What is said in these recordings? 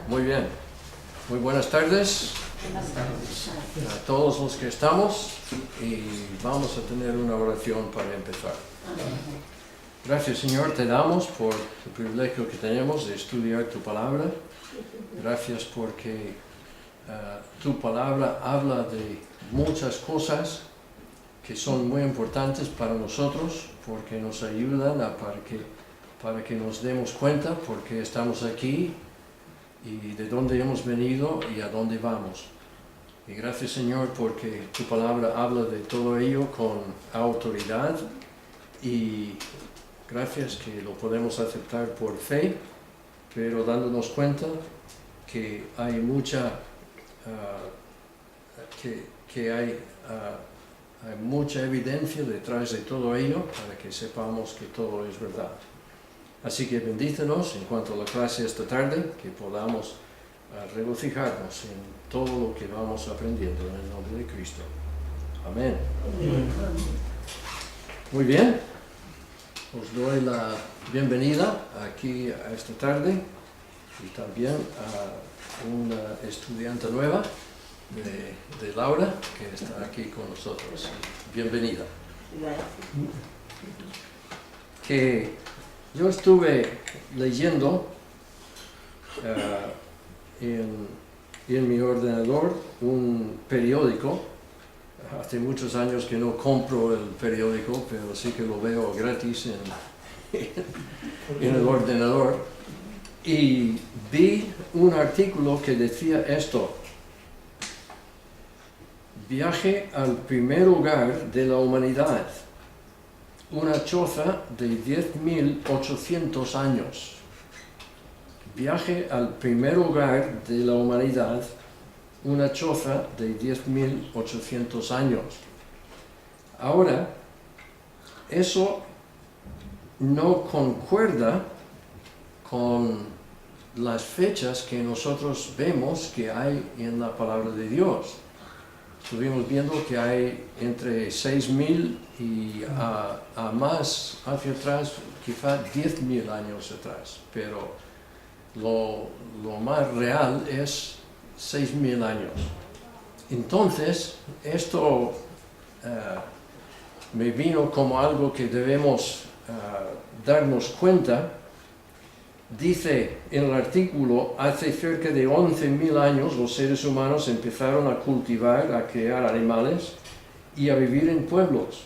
Muy bien. Muy buenas tardes a todos los que estamos y vamos a tener una oración para empezar. Gracias, Señor, te damos por el privilegio que tenemos de estudiar tu palabra. Gracias porque tu palabra habla de muchas cosas que son muy importantes para nosotros, porque nos ayudan para que nos demos cuenta por qué estamos aquí y de dónde hemos venido y a dónde vamos. Y gracias, Señor, porque tu palabra habla de todo ello con autoridad y gracias que lo podemos aceptar por fe, pero dándonos cuenta que hay hay mucha evidencia detrás de todo ello para que sepamos que todo es verdad. Así que bendícenos en cuanto a la clase esta tarde, que podamos regocijarnos en todo lo que vamos aprendiendo en el nombre de Cristo. Amén. Muy bien, os doy la bienvenida aquí a esta tarde y también a una estudiante nueva de Laura, que está aquí con nosotros. Bienvenida. Que yo estuve leyendo en mi ordenador un periódico. Hace muchos años que no compro el periódico, pero sí que lo veo gratis en el ordenador. Y vi un artículo que decía esto: viaje al primer hogar de la humanidad, una choza de 10.800 años. Viaje al primer hogar de la humanidad, una choza de 10.800 años. Ahora, eso no concuerda con las fechas que nosotros vemos que hay en la palabra de Dios. Estuvimos viendo que hay entre 6.000 y a más hacia atrás, quizá 10.000 años atrás, pero lo más real es 6.000 años. Entonces, esto me vino como algo que debemos darnos cuenta. Dice en el artículo: hace cerca de 11.000 años los seres humanos empezaron a cultivar, a crear animales y a vivir en pueblos.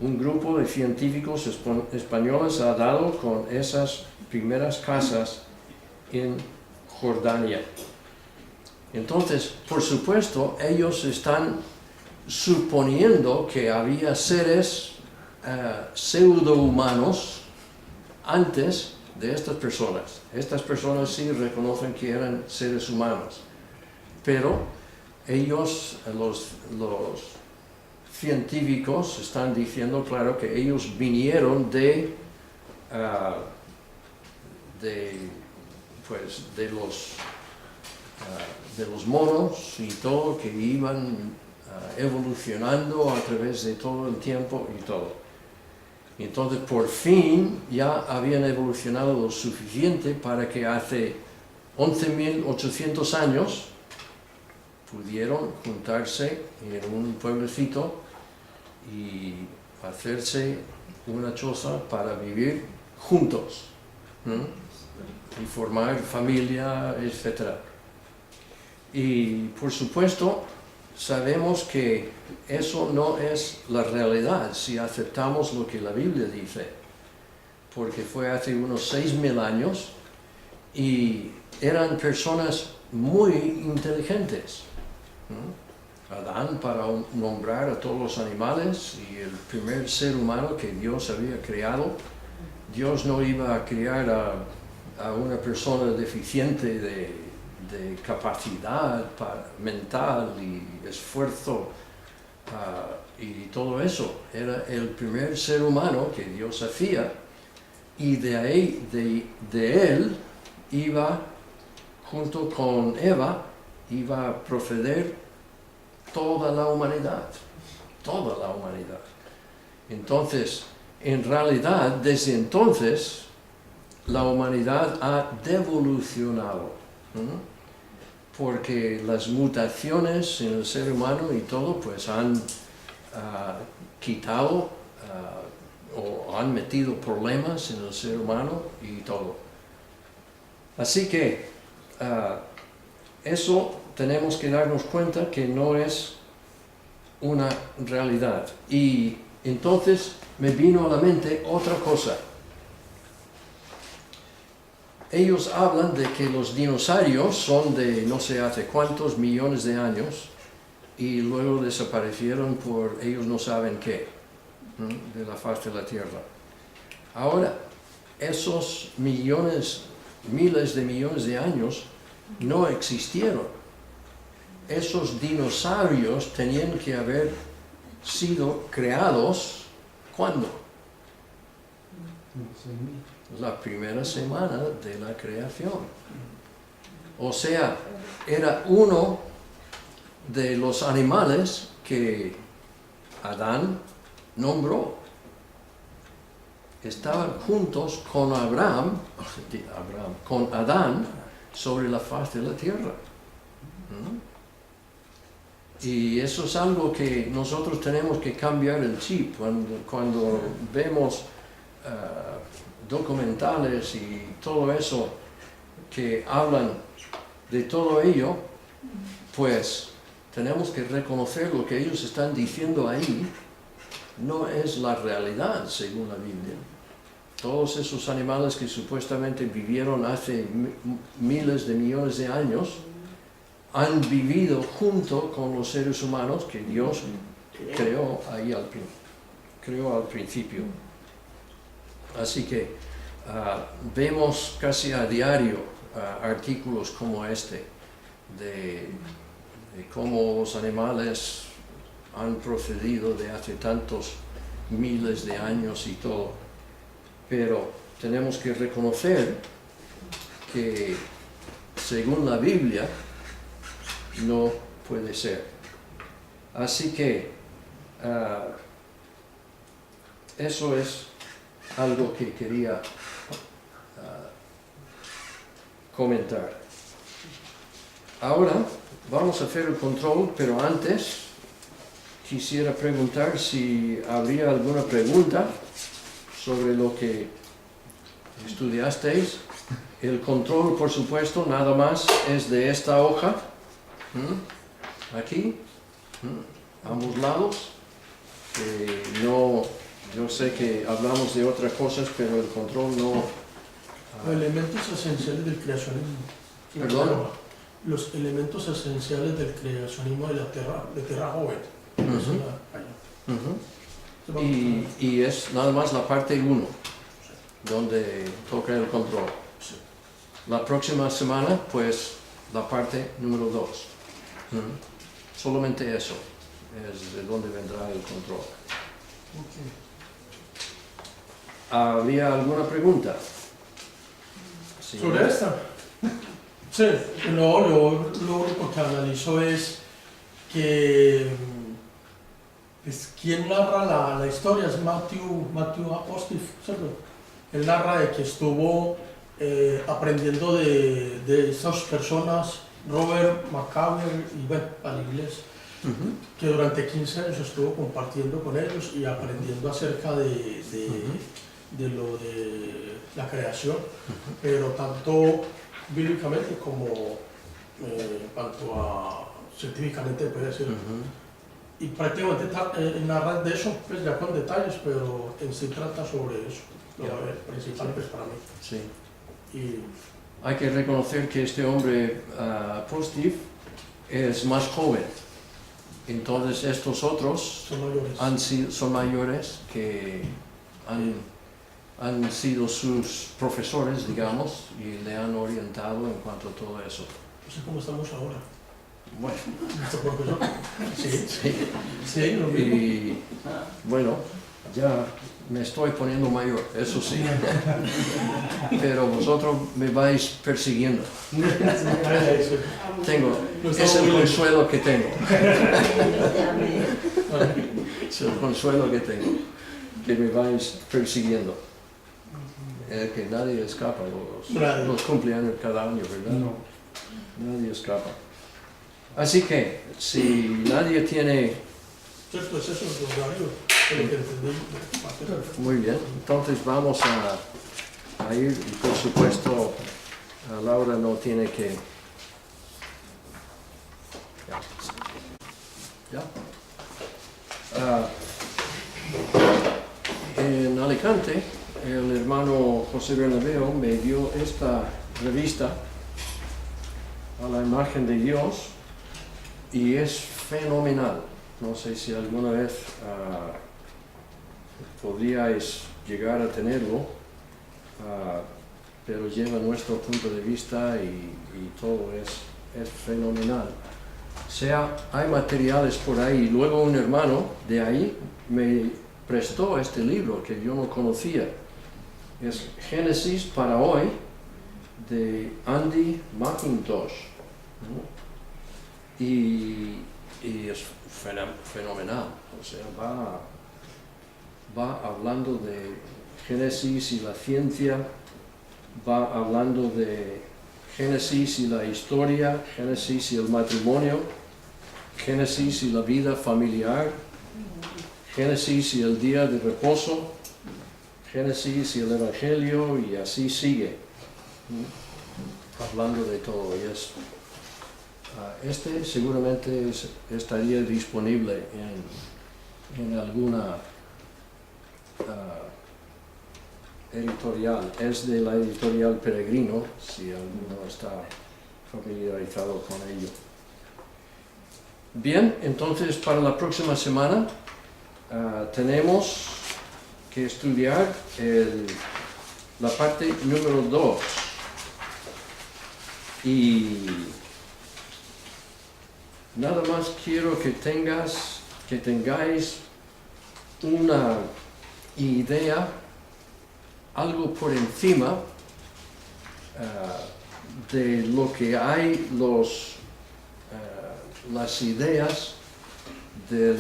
Un grupo de científicos españoles ha dado con esas primeras casas en Jordania. Entonces, por supuesto, ellos están suponiendo que había seres pseudo-humanos antes de estas personas. Estas personas sí reconocen que eran seres humanos, pero ellos, los científicos, están diciendo, claro, que ellos vinieron de los monos y todo, que iban evolucionando a través de todo el tiempo y todo. Y entonces por fin ya habían evolucionado lo suficiente para que hace 11.800 años pudieron juntarse en un pueblecito y hacerse una choza para vivir juntos, y formar familia, etc. Y por supuesto sabemos que eso no es la realidad si aceptamos lo que la Biblia dice, porque fue hace unos 6.000 años y eran personas muy inteligentes. Adán, para nombrar a todos los animales, y el primer ser humano que Dios había creado. Dios no iba a crear a una persona deficiente de capacidad mental y esfuerzo y todo eso. Era el primer ser humano que Dios hacía, y de él iba, junto con Eva, iba a proceder toda la humanidad. Entonces, en realidad, desde entonces, la humanidad ha devolucionado, porque las mutaciones en el ser humano y todo pues han quitado o han metido problemas en el ser humano y todo. Así que eso tenemos que darnos cuenta que no es una realidad. Y entonces me vino a la mente otra cosa. Ellos hablan de que los dinosaurios son de no sé hace cuántos millones de años y luego desaparecieron por ellos no saben qué, de la faz de la Tierra. Ahora, esos miles de millones de años no existieron. Esos dinosaurios tenían que haber sido creados, ¿cuándo? La primera semana de la creación. O sea, era uno de los animales que Adán nombró. Estaban juntos con con Adán sobre la faz de la tierra. Y eso es algo que nosotros tenemos que cambiar el chip. Cuando vemos documentales y todo eso que hablan de todo ello, pues tenemos que reconocer lo que ellos están diciendo ahí no es la realidad según la Biblia. Todos esos animales que supuestamente vivieron hace miles de millones de años han vivido junto con los seres humanos que Dios creó ahí al principio. Así que vemos casi a diario artículos como este de cómo los animales han procedido de hace tantos miles de años y todo. Pero tenemos que reconocer que según la Biblia no puede ser. Así que eso es algo que quería comentar. Ahora vamos a hacer el control, pero antes quisiera preguntar si habría alguna pregunta sobre lo que estudiasteis. El control, por supuesto, nada más es de esta hoja, aquí, ambos lados. Yo sé que hablamos de otras cosas, pero el control no... Los elementos esenciales del creacionismo. ¿Perdón? Los elementos esenciales del creacionismo de tierra joven. Y es nada más la parte 1, donde toca el control. La próxima semana, pues, la parte número 2. Solamente eso es de donde vendrá el control. ¿Había alguna pregunta? Sí. ¿Sobre esta? Sí, lo único que analizo es que pues, quien narra la historia es Matthew Apostolf, ¿cierto? Él narra de que estuvo aprendiendo de esas personas, Robert McCaver y bueno, al inglés, que durante 15 años estuvo compartiendo con ellos y aprendiendo acerca de lo de la creación, pero tanto bíblicamente como científicamente puede decir. Y prácticamente narra de eso, pues ya con detalles, pero en sí trata sobre eso, lo principal pues para mí. Sí. Y hay que reconocer que este hombre, Apostolf, es más joven. Entonces estos otros son mayores que han sido sus profesores, digamos, y le han orientado en cuanto a todo eso. No sé cómo estamos ahora. Bueno. ¿Nuestro profesor? Sí, lo mismo. Y bueno, ya me estoy poniendo mayor, eso sí. Pero vosotros me vais persiguiendo. Es el consuelo que tengo. Es el consuelo que tengo, que me vais persiguiendo. que nadie escapa, Nadie. los cumpleaños cada año, ¿verdad? No. Nadie escapa. Así que, si nadie tiene... Cierto, es eso, el horario, es lo que entendí. Muy bien, entonces vamos a ir, y por supuesto, Laura no tiene que... ¿Ya? En Alicante, el hermano José Bernabeu me dio esta revista a la imagen de Dios y es fenomenal. No sé si alguna vez podríais llegar a tenerlo, pero lleva nuestro punto de vista y todo es fenomenal. O sea, hay materiales por ahí. Luego un hermano de ahí me prestó este libro que yo no conocía. Es Génesis para hoy, de Andy McIntosh, ¿no? Y es fenomenal. O sea, va hablando de Génesis y la ciencia, va hablando de Génesis y la historia, Génesis y el matrimonio, Génesis y la vida familiar, Génesis y el día de reposo, Génesis y el Evangelio, y así sigue, hablando de todo. Y este seguramente estaría disponible en alguna editorial. Es de la editorial Peregrino, si alguno está familiarizado con ello. Bien, entonces para la próxima semana tenemos que estudiar la parte número 2 y nada más quiero que tengáis una idea, algo por encima de lo que hay, las ideas de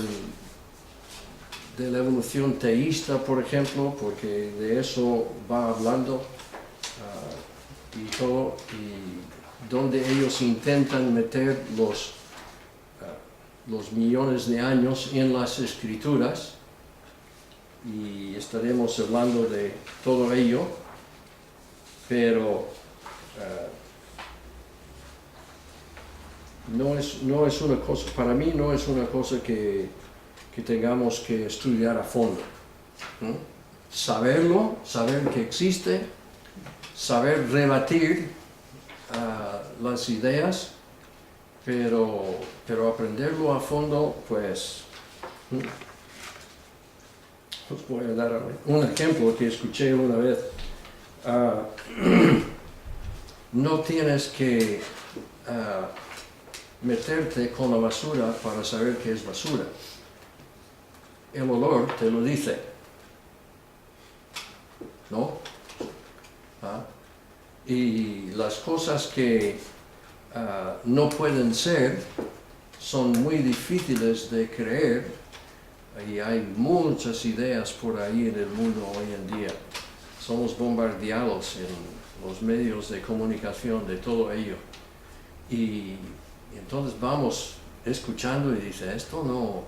la evolución teísta, por ejemplo, porque de eso va hablando y todo, y donde ellos intentan meter los millones de años en las escrituras, y estaremos hablando de todo ello, pero no es una cosa, para mí no es una cosa que tengamos que estudiar a fondo, ¿no? Saber que existe, saber rebatir las ideas, pero aprenderlo a fondo, pues... Os voy a dar un ejemplo que escuché una vez. No tienes que meterte con la basura para saber qué es basura. El olor te lo dice, ¿no? Y las cosas que no pueden ser son muy difíciles de creer, y hay muchas ideas por ahí en el mundo hoy en día. Somos bombardeados en los medios de comunicación de todo ello. Y entonces vamos escuchando y dice, esto no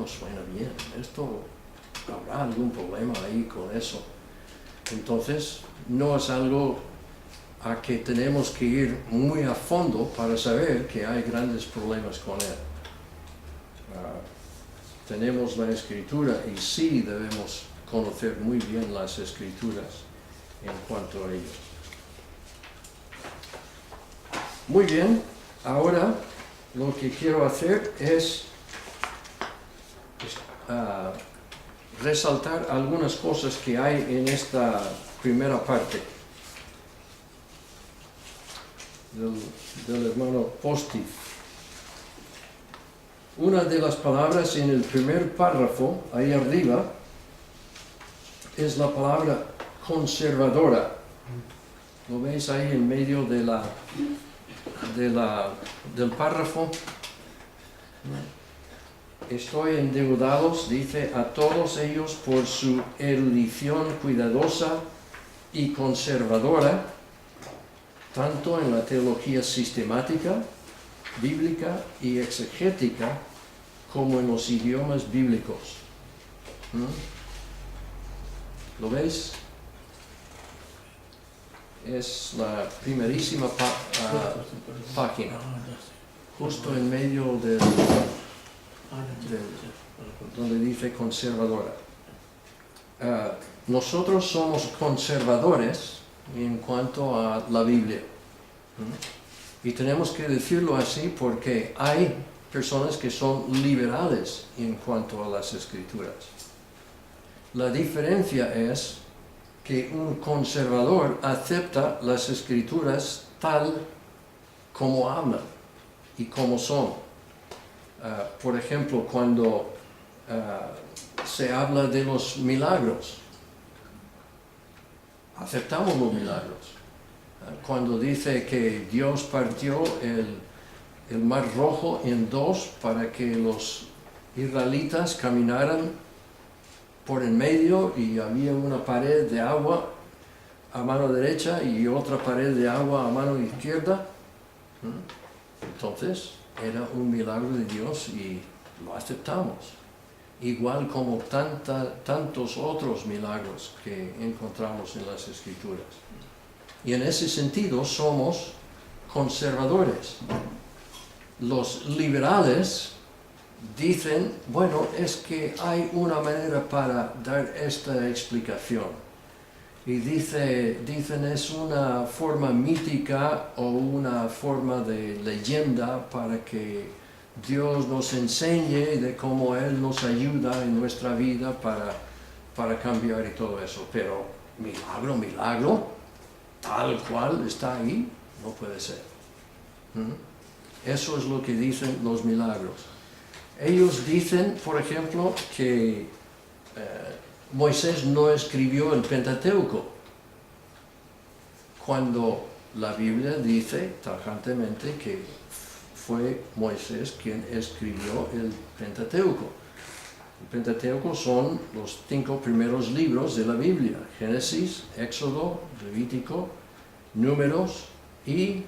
suena bien, habrá algún problema ahí con eso. Entonces no es algo a que tenemos que ir muy a fondo para saber que hay grandes problemas con él. Tenemos la escritura y sí debemos conocer muy bien las escrituras en cuanto a ello. Muy bien, ahora lo que quiero hacer es resaltar algunas cosas que hay en esta primera parte del hermano Postiz. Una de las palabras en el primer párrafo, ahí arriba, es la palabra conservadora. ¿Lo veis ahí en medio del párrafo? Estoy endeudados, dice, a todos ellos por su erudición cuidadosa y conservadora, tanto en la teología sistemática, bíblica y exegética, como en los idiomas bíblicos. ¿Lo veis? Es la primerísima página, justo en medio donde dice conservadora. Nosotros somos conservadores en cuanto a la Biblia. Y tenemos que decirlo así porque hay personas que son liberales en cuanto a las Escrituras. La diferencia es que un conservador acepta las Escrituras tal como hablan y como son. Por ejemplo, cuando se habla de los milagros, aceptamos los milagros. Cuando dice que Dios partió el mar rojo en dos para que los israelitas caminaran por en medio y había una pared de agua a mano derecha y otra pared de agua a mano izquierda, entonces era un milagro de Dios y lo aceptamos. Igual como tantos otros milagros que encontramos en las Escrituras. Y en ese sentido somos conservadores. Los liberales dicen, bueno, es que hay una manera para dar esta explicación. Y dicen es una forma mítica o una forma de leyenda para que Dios nos enseñe de cómo Él nos ayuda en nuestra vida para cambiar y todo eso. Pero milagro, tal cual está ahí, no puede ser. Eso es lo que dicen los milagros. Ellos dicen, por ejemplo, que Moisés no escribió el Pentateuco, cuando la Biblia dice tajantemente que fue Moisés quien escribió el Pentateuco. El Pentateuco son los 5 primeros libros de la Biblia: Génesis, Éxodo, Levítico, Números y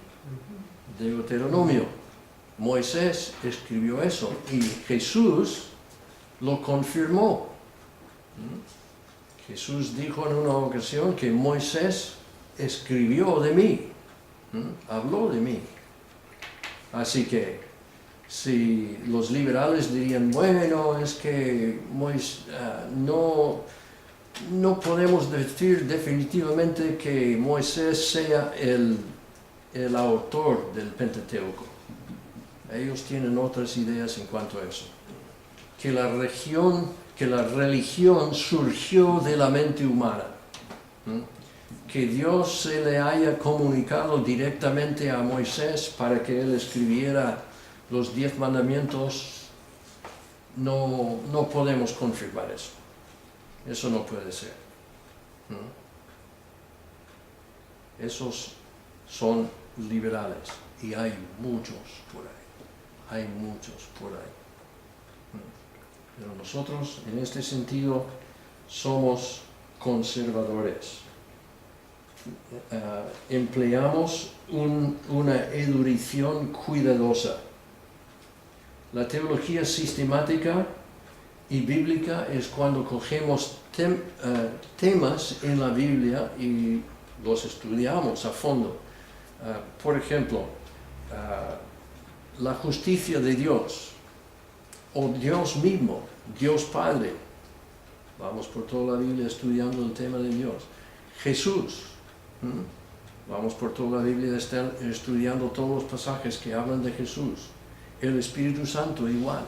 Deuteronomio. Moisés escribió eso y Jesús lo confirmó. Jesús dijo en una ocasión que Moisés escribió de mí, habló de mí. Así que si los liberales dirían, bueno, es que no podemos decir definitivamente que Moisés sea el autor del Pentateuco. Ellos tienen otras ideas en cuanto a eso. Que la religión surgió de la mente humana. Que Dios se le haya comunicado directamente a Moisés para que él escribiera los 10 mandamientos, no podemos confirmar eso. Eso no puede ser. Esos son liberales y hay muchos por ahí. Hay muchos por ahí. Pero nosotros, en este sentido, somos conservadores. Empleamos una erudición cuidadosa. La teología sistemática y bíblica es cuando cogemos temas en la Biblia y los estudiamos a fondo. Por ejemplo, la justicia de Dios, o Dios mismo, Dios Padre. Vamos por toda la Biblia estudiando el tema de Dios. Jesús. Vamos por toda la Biblia estudiando todos los pasajes que hablan de Jesús. El Espíritu Santo igual.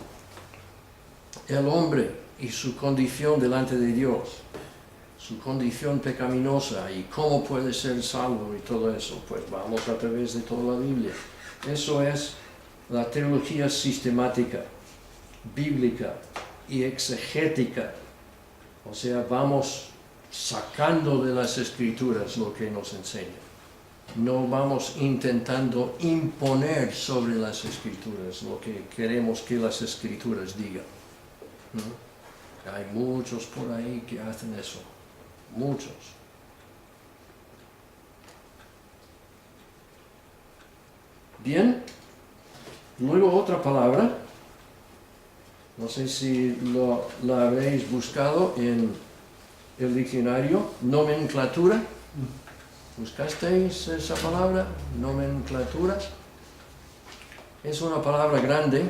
El hombre y su condición delante de Dios. Su condición pecaminosa y cómo puede ser salvo y todo eso. Pues vamos a través de toda la Biblia. Eso es la teología sistemática, bíblica y exegética. O sea, vamos sacando de las Escrituras lo que nos enseña. No vamos intentando imponer sobre las Escrituras lo que queremos que las Escrituras digan. Hay muchos por ahí que hacen eso. Muchos. Bien, luego otra palabra, no sé si la habéis buscado en el diccionario, nomenclatura. ¿Buscasteis esa palabra? Nomenclatura. Es una palabra grande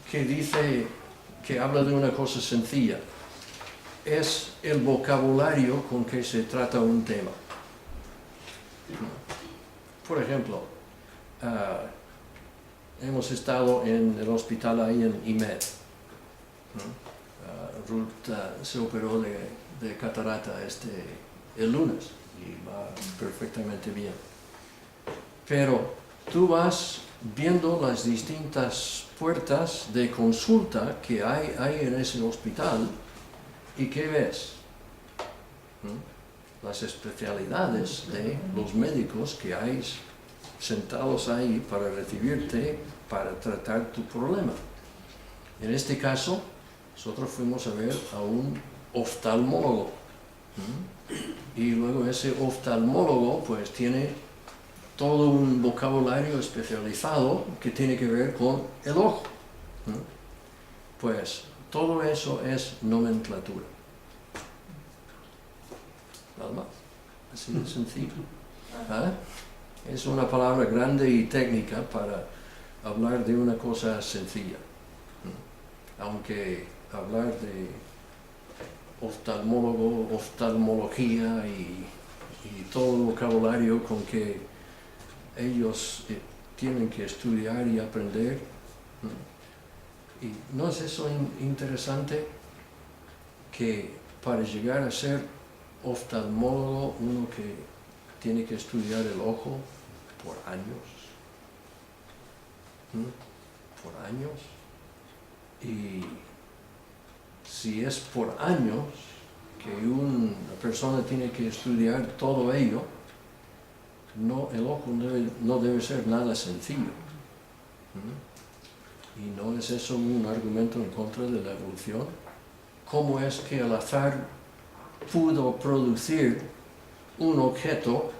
que habla de una cosa sencilla. Es el vocabulario con que se trata un tema. Por ejemplo, hemos estado en el hospital ahí en IMED. Ruth se operó de catarata el lunes y va perfectamente bien. Pero tú vas viendo las distintas puertas de consulta que hay en ese hospital y ¿qué ves? Las especialidades de los médicos que hay sentados ahí para recibirte, para tratar tu problema. En este caso, nosotros fuimos a ver a un oftalmólogo. Y luego ese oftalmólogo pues tiene todo un vocabulario especializado que tiene que ver con el ojo. Pues todo eso es nomenclatura. Nada más, así de sencillo. Es una palabra grande y técnica para hablar de una cosa sencilla. Aunque hablar de oftalmólogo, oftalmología y todo el vocabulario con que ellos tienen que estudiar y aprender. ¿Y no es eso interesante? Que para llegar a ser oftalmólogo uno que tiene que estudiar el ojo por años. Por años. Y si es por años que una persona tiene que estudiar todo ello, el ojo no debe ser nada sencillo. ¿Y no es eso un argumento en contra de la evolución? ¿Cómo es que el azar pudo producir un objeto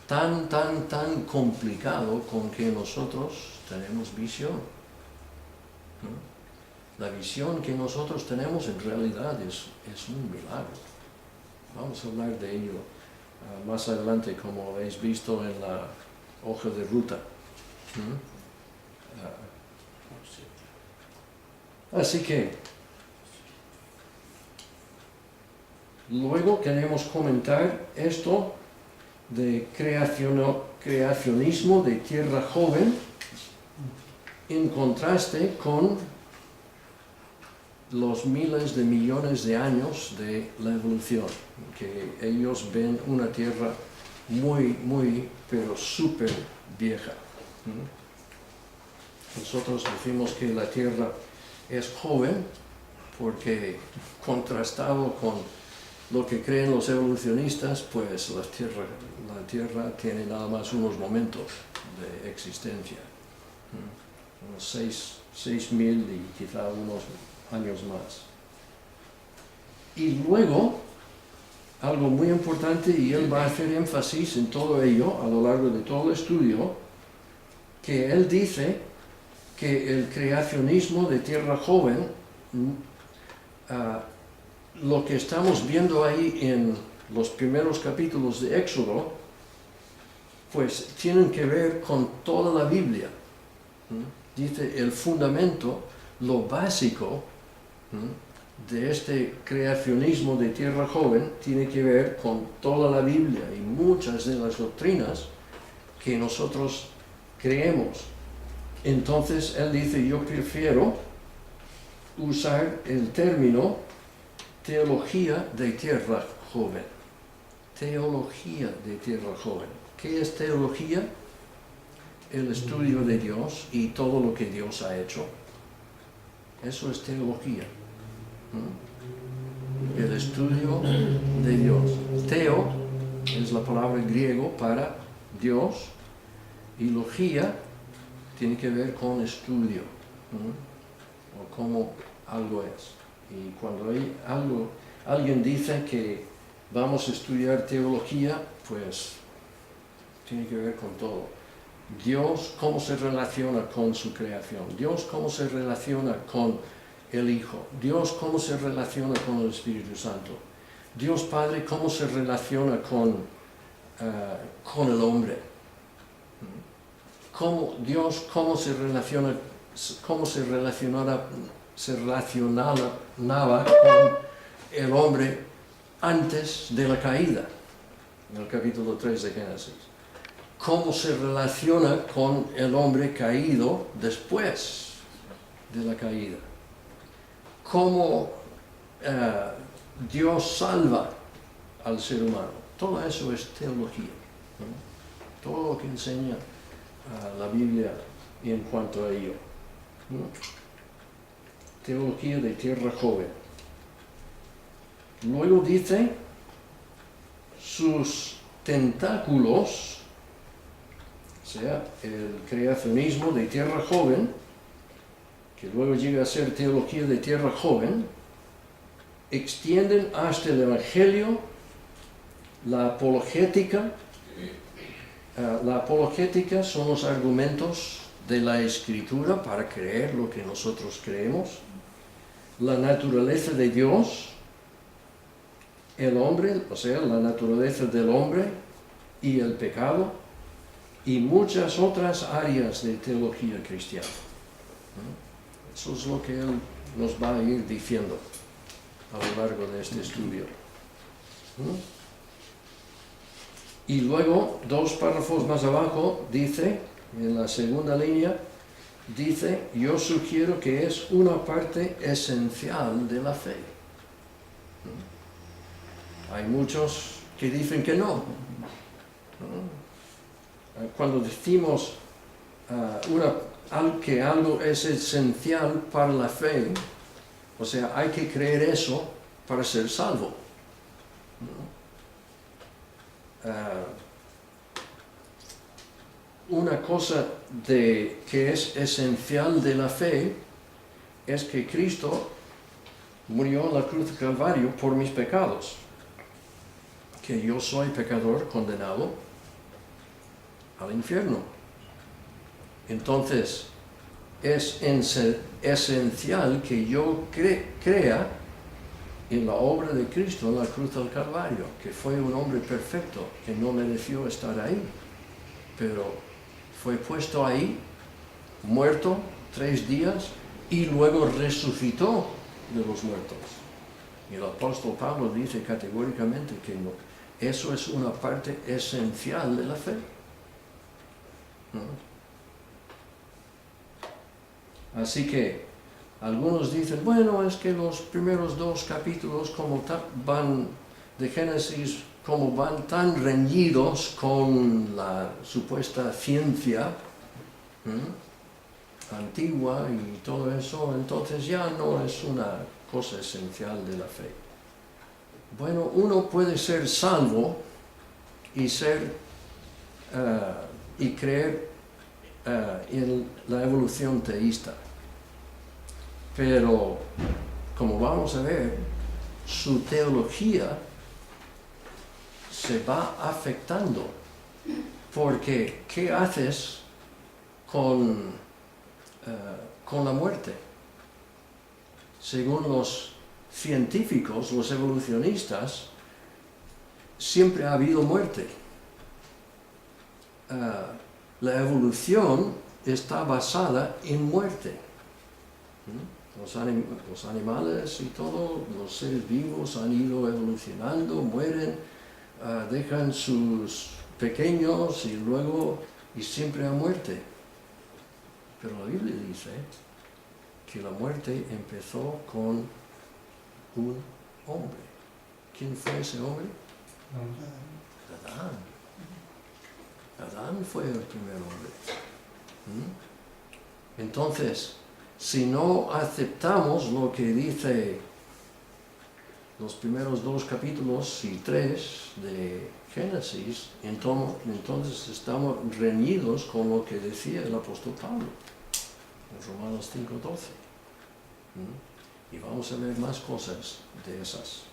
tan complicado con que nosotros tenemos visión? La visión que nosotros tenemos en realidad es un milagro. Vamos a hablar de ello más adelante, como habéis visto en la hoja de ruta. Así que, luego queremos comentar esto de creacionismo de tierra joven en contraste con los miles de millones de años de la evolución, que ellos ven una tierra muy, pero súper vieja. Nosotros decimos que la tierra es joven porque, contrastado con lo que creen los evolucionistas, pues la tierra tiene nada más unos momentos de existencia, unos 6.000 y quizá unos años más. Y luego, algo muy importante, y él va a hacer énfasis en todo ello a lo largo de todo el estudio, que él dice que el creacionismo de tierra joven, lo que estamos viendo ahí en los primeros capítulos de Éxodo, pues tienen que ver con toda la Biblia. Dice, el fundamento, lo básico de este creacionismo de tierra joven tiene que ver con toda la Biblia y muchas de las doctrinas que nosotros creemos. Entonces él dice, yo prefiero usar el término teología de tierra joven. Teología de tierra joven. ¿Qué es teología? El estudio de Dios y todo lo que Dios ha hecho. Eso es teología. El estudio de Dios. Teo es la palabra griego para Dios y logía tiene que ver con estudio, o cómo algo es. Y cuando alguien dice que vamos a estudiar teología, pues tiene que ver con todo. Dios cómo se relaciona con su creación, Dios cómo se relaciona con el Hijo, Dios cómo se relaciona con el Espíritu Santo, Dios Padre cómo se relaciona con el hombre, Dios cómo se relacionaba con el hombre antes de la caída, en el capítulo 3 de Génesis. Cómo se relaciona con el hombre caído después de la caída. Cómo Dios salva al ser humano. Todo eso es teología, ¿no? Todo lo que enseña la Biblia en cuanto a ello, ¿no? Teología de tierra joven. Luego dice, sus tentáculos, o sea, el creacionismo de tierra joven, que luego llega a ser teología de tierra joven, extienden hasta el Evangelio, la apologética. La apologética son los argumentos de la Escritura para creer lo que nosotros creemos, la naturaleza de Dios, el hombre, o sea, la naturaleza del hombre y el pecado, y muchas otras áreas de teología cristiana. Eso es lo que él nos va a ir diciendo a lo largo de este estudio. Y luego, 2 párrafos más abajo, dice, en la segunda línea, dice, yo sugiero que es una parte esencial de la fe. Hay muchos que dicen que no. Cuando decimos que algo es esencial para la fe, o sea, hay que creer eso para ser salvo. Una cosa que es esencial de la fe es que Cristo murió en la cruz del Calvario por mis pecados, que yo soy pecador condenado al infierno. Entonces, es esencial que yo crea en la obra de Cristo en la cruz del Calvario, que fue un hombre perfecto, que no mereció estar ahí, pero fue puesto ahí, muerto 3 días, y luego resucitó de los muertos. Y el apóstol Pablo dice categóricamente que no, eso es una parte esencial de la fe. Así que algunos dicen, bueno, es que los primeros 2 capítulos van de Génesis, como van tan reñidos con la supuesta ciencia antigua y todo eso, entonces ya no es una cosa esencial de la fe. Bueno, uno puede ser salvo y creer en la evolución teísta. Pero, como vamos a ver, su teología se va afectando. Porque, ¿qué haces con la muerte? Según los científicos, los evolucionistas, siempre ha habido muerte. La evolución está basada en muerte. Los animales y todos los seres vivos han ido evolucionando, mueren, dejan sus pequeños y siempre hay muerte. Pero la Biblia dice que la muerte empezó con un hombre. ¿Quién fue ese hombre? Adán. Adán fue el primer hombre. Entonces, si no aceptamos lo que dice los primeros 2 capítulos y 3 de Génesis, entonces estamos reñidos con lo que decía el apóstol Pablo en Romanos 5:12. Y vamos a ver más cosas de esas.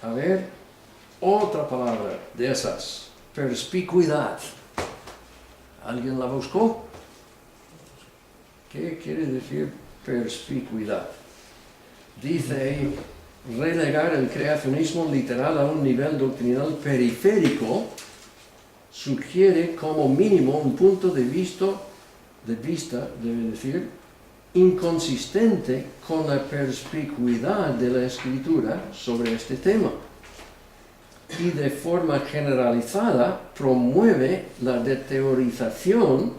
A ver, otra palabra de esas, perspicuidad. ¿Alguien la buscó? ¿Qué quiere decir perspicuidad? Dice relegar el creacionismo literal a un nivel doctrinal periférico sugiere como mínimo un punto de vista, debe decir, inconsistente con la perspicuidad de la Escritura sobre este tema y de forma generalizada promueve la deteriorización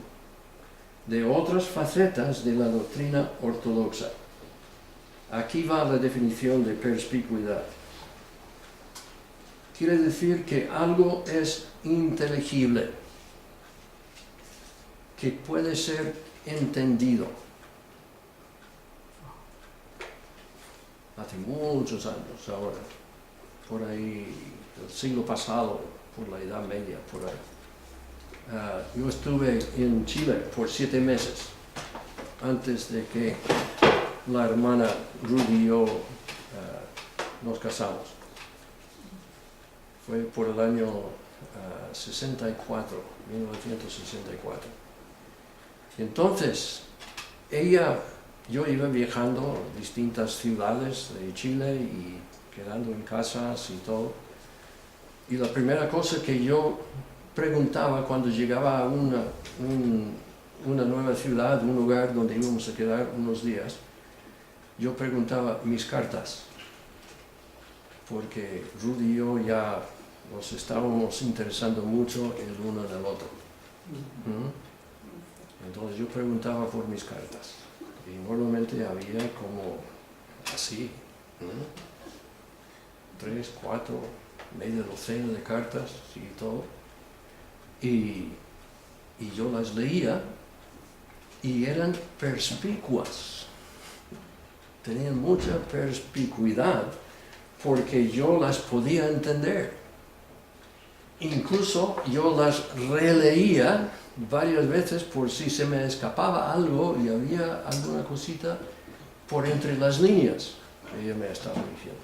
de otras facetas de la doctrina ortodoxa. Aquí va la definición de perspicuidad. Quiere decir que algo es inteligible, que puede ser entendido. Hace muchos años ahora, por ahí, el siglo pasado, por la Edad Media, por ahí. Yo estuve en Chile por 7 meses, antes de que la hermana Rudy y yo nos casamos. Fue por el año 1964. Entonces, yo iba viajando a distintas ciudades de Chile y quedando en casas y todo. Y la primera cosa que yo preguntaba cuando llegaba a una nueva ciudad, un lugar donde íbamos a quedar unos días, yo preguntaba mis cartas, porque Rudy y yo ya nos estábamos interesando mucho el uno en el otro. Entonces yo preguntaba por mis cartas, y normalmente había como así, 3, 4, media docena de cartas y todo, y yo las leía y eran perspicuas, tenían mucha perspicuidad porque yo las podía entender. Incluso yo las releía varias veces por si se me escapaba algo y había alguna cosita por entre las líneas que ella me estaba diciendo.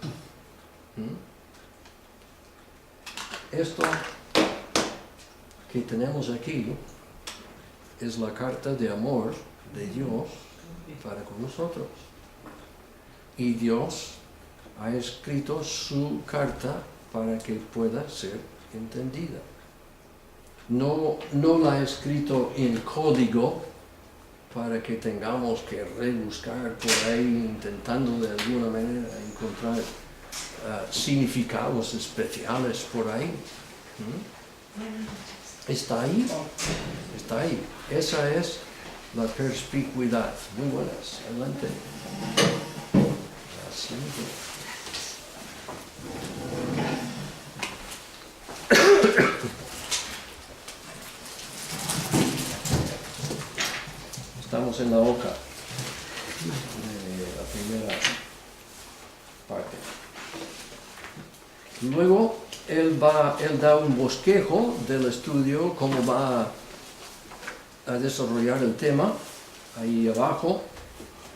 Esto que tenemos aquí es la carta de amor de Dios para con nosotros. Y Dios ha escrito su carta para que pueda ser entendida. No la ha escrito en código para que tengamos que rebuscar por ahí intentando de alguna manera encontrar significados especiales por ahí. Está ahí, está ahí. Esa es la perspicuidad. Muy buenas, adelante. La siguiente. Estamos en la hoja de la primera parte. Luego él da un bosquejo del estudio, cómo va a desarrollar el tema, ahí abajo,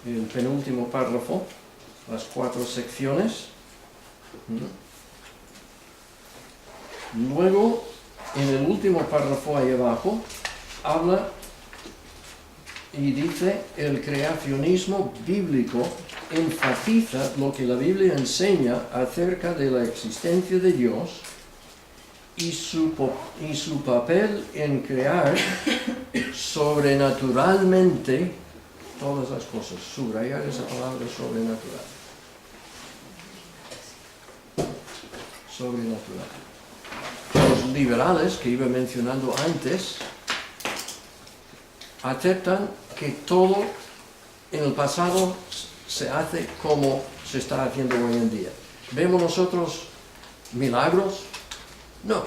el penúltimo párrafo, las 4 secciones. Luego, en el último párrafo ahí abajo, habla y dice: el creacionismo bíblico enfatiza lo que la Biblia enseña acerca de la existencia de Dios y su papel en crear sobrenaturalmente todas las cosas. Subrayar esa palabra, sobrenatural. Sobrenatural. Los liberales que iba mencionando antes aceptan que todo en el pasado se hace como se está haciendo hoy en día. ¿Vemos nosotros milagros? No,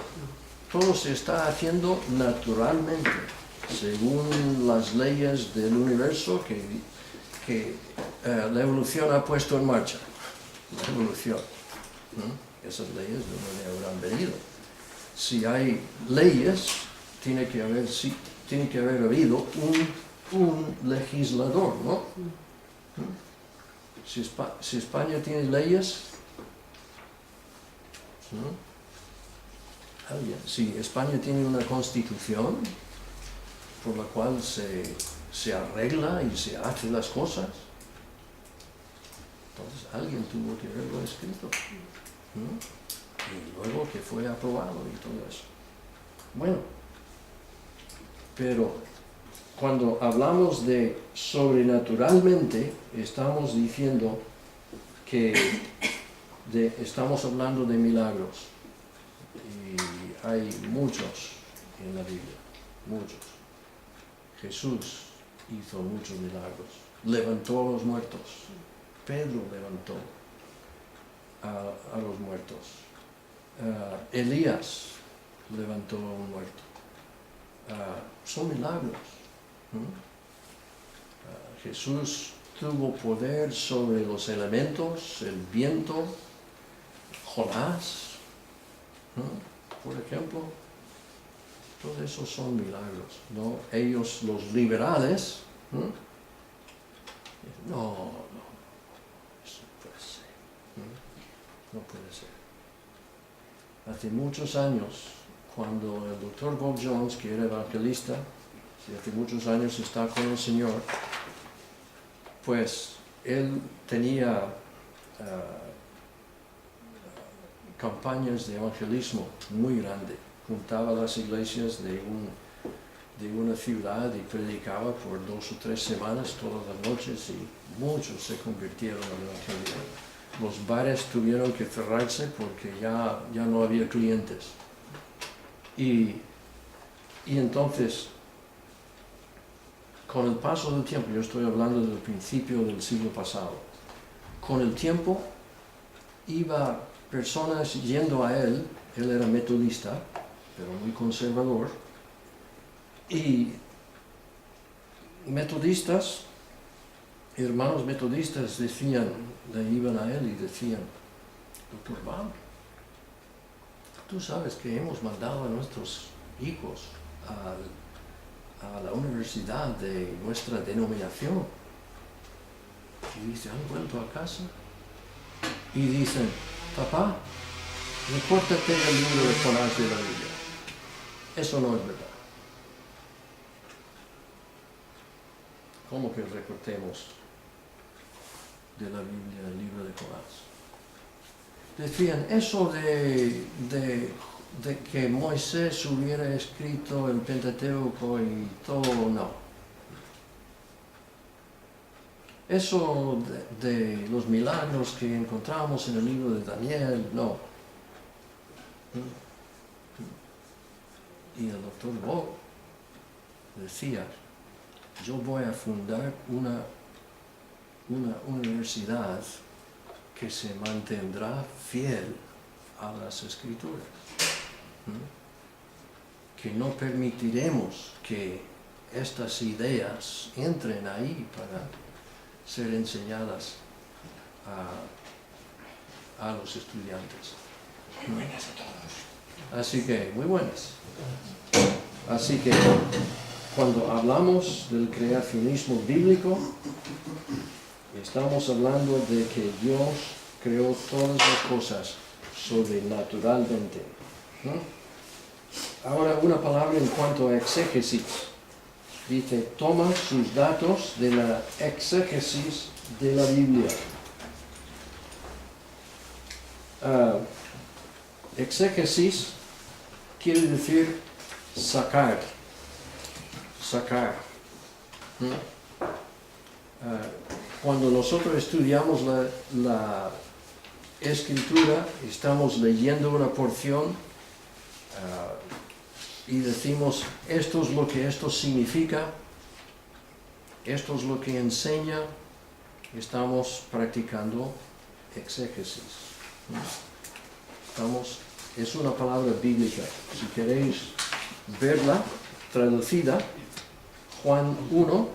todo se está haciendo naturalmente, según las leyes del universo que la evolución ha puesto en marcha. La evolución. Esas leyes de dónde habrán venido. Si hay leyes, tiene que haber habido un legislador, ¿no? Si España tiene leyes, alguien. Si España tiene una constitución por la cual se arregla y se hacen las cosas, entonces alguien tuvo que haberlo escrito, ¿no? Y luego que fue aprobado y todo eso. Bueno, pero cuando hablamos de sobrenaturalmente, estamos diciendo que estamos hablando de milagros. Y hay muchos en la Biblia, muchos. Jesús hizo muchos milagros, levantó a los muertos. Pedro levantó a los muertos. Elías levantó a un muerto. Son milagros, ¿no? Jesús tuvo poder sobre los elementos, el viento, Jonás, ¿no? Por ejemplo, todos esos son milagros, ¿no? Ellos, los liberales, ¿no? No, eso puede ser, ¿no? No puede ser. Hace muchos años, cuando el Dr. Bob Jones, que era evangelista, hace muchos años está con el Señor, pues él tenía campañas de evangelismo muy grandes. Juntaba las iglesias de una ciudad y predicaba por 2 o 3 semanas todas las noches y muchos se convirtieron en evangelio. Los bares tuvieron que cerrarse porque ya no había clientes. Y entonces, con el paso del tiempo, yo estoy hablando del principio del siglo pasado, con el tiempo iba personas yendo a él era metodista, pero muy conservador, y metodistas, hermanos metodistas le iban a él y decían: Dr. Bob, tú sabes que hemos mandado a nuestros hijos a la universidad de nuestra denominación. Y dice: ¿han vuelto a casa? Y dicen: papá, recórtate el libro de Jonás de la Biblia. Eso no es verdad. ¿Cómo que recortemos de la Biblia el libro de Jonás? Decían, eso de que Moisés hubiera escrito el Pentateuco y todo, no. Eso de los milagros que encontramos en el libro de Daniel, no. Y el Dr. Bob decía: yo voy a fundar una universidad que se mantendrá fiel a las Escrituras. Que no permitiremos que estas ideas entren ahí para ser enseñadas a los estudiantes. Muy buenas a todos. Así que, muy buenas. Así que, cuando hablamos del creacionismo bíblico, estamos hablando de que Dios creó todas las cosas sobrenaturalmente, ¿no? Ahora una palabra en cuanto a exégesis. Dice, toma sus datos de la exégesis de la Biblia. Exégesis quiere decir sacar. ¿No? Cuando nosotros estudiamos la Escritura, estamos leyendo una porción y decimos, esto es lo que esto significa, esto es lo que enseña, estamos practicando exégesis. Es una palabra bíblica. Si queréis verla traducida, Juan 1,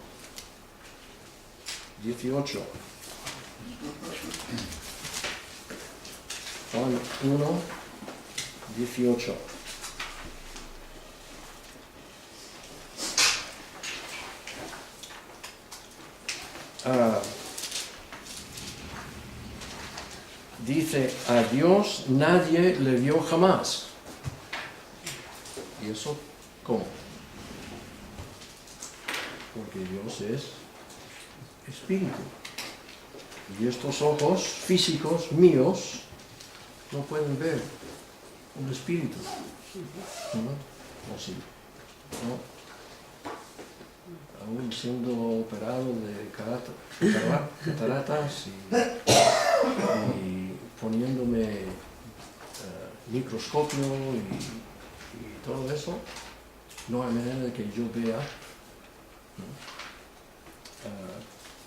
18. Juan 1, 18. Dice, a Dios nadie le vio jamás. ¿Y eso cómo? Porque Dios es espíritu. Y estos ojos físicos míos no pueden ver un espíritu. ¿No? ¿O sí? ¿No? Aún siendo operado de cataratas y poniéndome microscopio y todo eso, no hay manera de que yo vea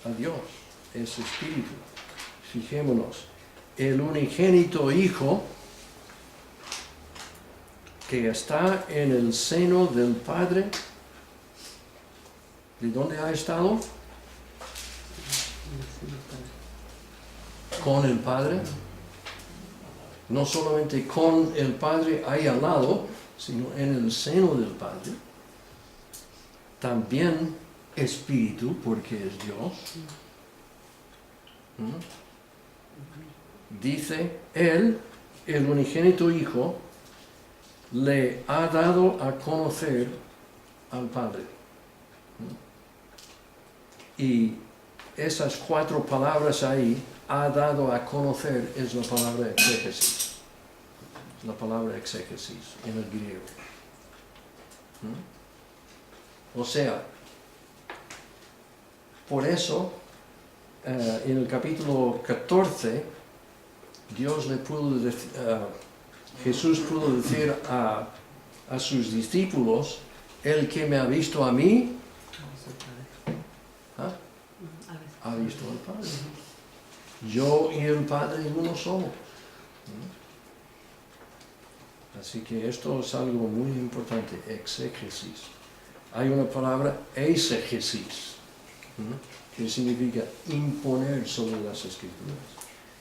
a Dios, es espíritu. Fijémonos, el unigénito Hijo que está en el seno del Padre, ¿de dónde ha estado? Con el Padre. No solamente con el Padre ahí al lado, sino en el seno del Padre. También espíritu, porque es Dios. Dice, Él, el unigénito Hijo, le ha dado a conocer al Padre. Y esas 4 palabras ahí, ha dado a conocer, es la palabra exégesis. La palabra exégesis en el griego. O sea, por eso, en el capítulo 14, Jesús pudo decir a sus discípulos, el que me ha visto a mí, ha visto al Padre. Yo y el Padre uno somos. Así que esto es algo muy importante, exégesis. Hay una palabra, eisegesis, que significa imponer sobre las Escrituras.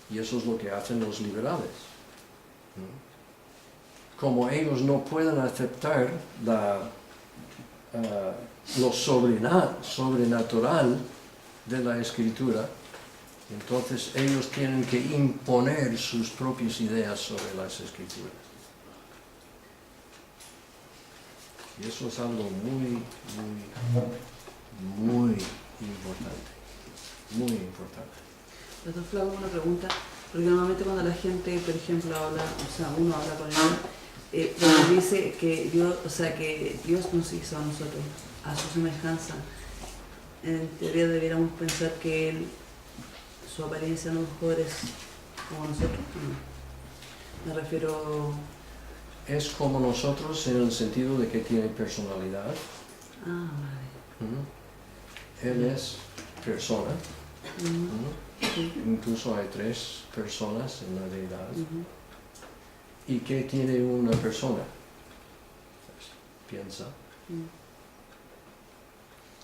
Y eso es lo que hacen los liberales. Como ellos no pueden aceptar lo sobrenatural de la Escritura, entonces ellos tienen que imponer sus propias ideas sobre las Escrituras. Y eso es algo muy, muy, muy importante. Muy importante. Doctor Flaco, una pregunta, porque normalmente cuando la gente, por ejemplo, habla, o sea, uno habla con él, cuando dice que Dios, o sea, que Dios nos hizo a nosotros a su semejanza, en teoría deberíamos pensar que Él, su apariencia a lo mejor es como nosotros, ¿no? Me refiero... Es como nosotros en el sentido de que tiene personalidad. Ah, vale. Él es persona. Sí. Incluso hay 3 personas en la deidad. ¿Y qué tiene una persona? Piensa.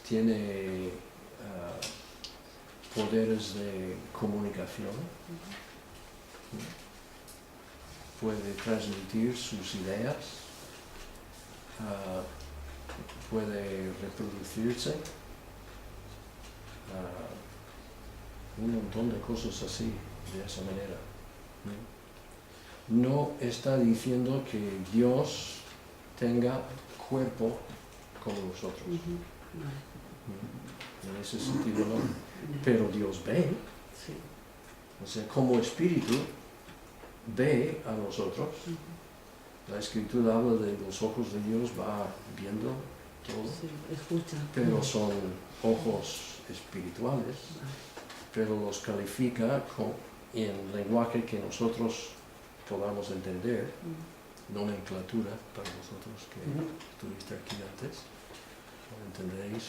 Tiene poderes de comunicación. Puede transmitir sus ideas. Puede reproducirse. Un montón de cosas así, de esa manera. No está diciendo que Dios tenga cuerpo como nosotros. En ese sentido no. Pero Dios ve. Sí. O sea, como espíritu, ve a nosotros. La Escritura habla de los ojos de Dios, va viendo todo. Sí, escucha. Pero son ojos espirituales. Pero los califica en lenguaje que nosotros podamos entender, nomenclatura para vosotros que estuviste aquí antes, lo entenderéis.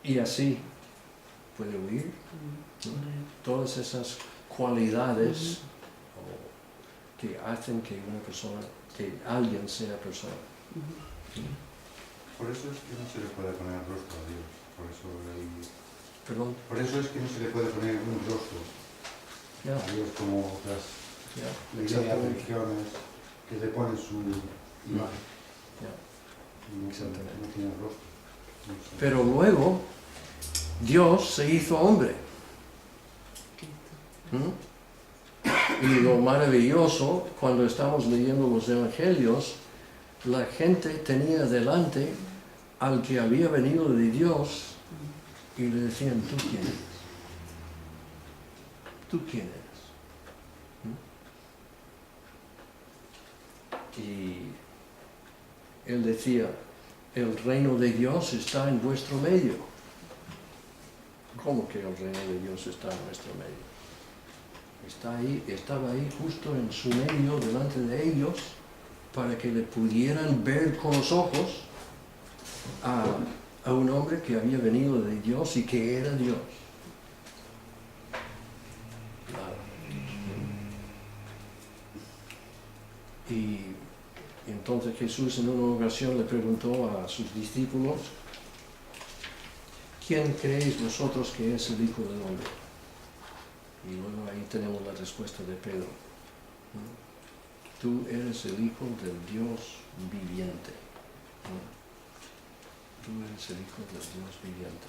Y así puede oír. Todas esas cualidades que hacen que una persona, que alguien sea persona. Por eso es que no se le puede poner rostro a Dios. Por eso Perdón. Por eso es que no se le puede poner un rostro a Dios como otras religiones que le ponen su imagen. No tiene rostro. No sé. Pero luego Dios se hizo hombre. Y lo maravilloso, cuando estamos leyendo los evangelios, la gente tenía delante al que había venido de Dios y le decían, ¿tú quién eres? ¿Tú quién eres? Y él decía, el reino de Dios está en vuestro medio. ¿Cómo que el reino de Dios está en nuestro medio? Estaba ahí justo en su medio, delante de ellos, para que le pudieran ver con los ojos a un hombre que había venido de Dios y que era Dios. Nada. Y entonces Jesús en una ocasión le preguntó a sus discípulos, ¿quién creéis vosotros que es el Hijo del Hombre? Y luego ahí tenemos la respuesta de Pedro. Tú eres el Hijo del Dios viviente. Tú eres el Hijo del Dios viviente.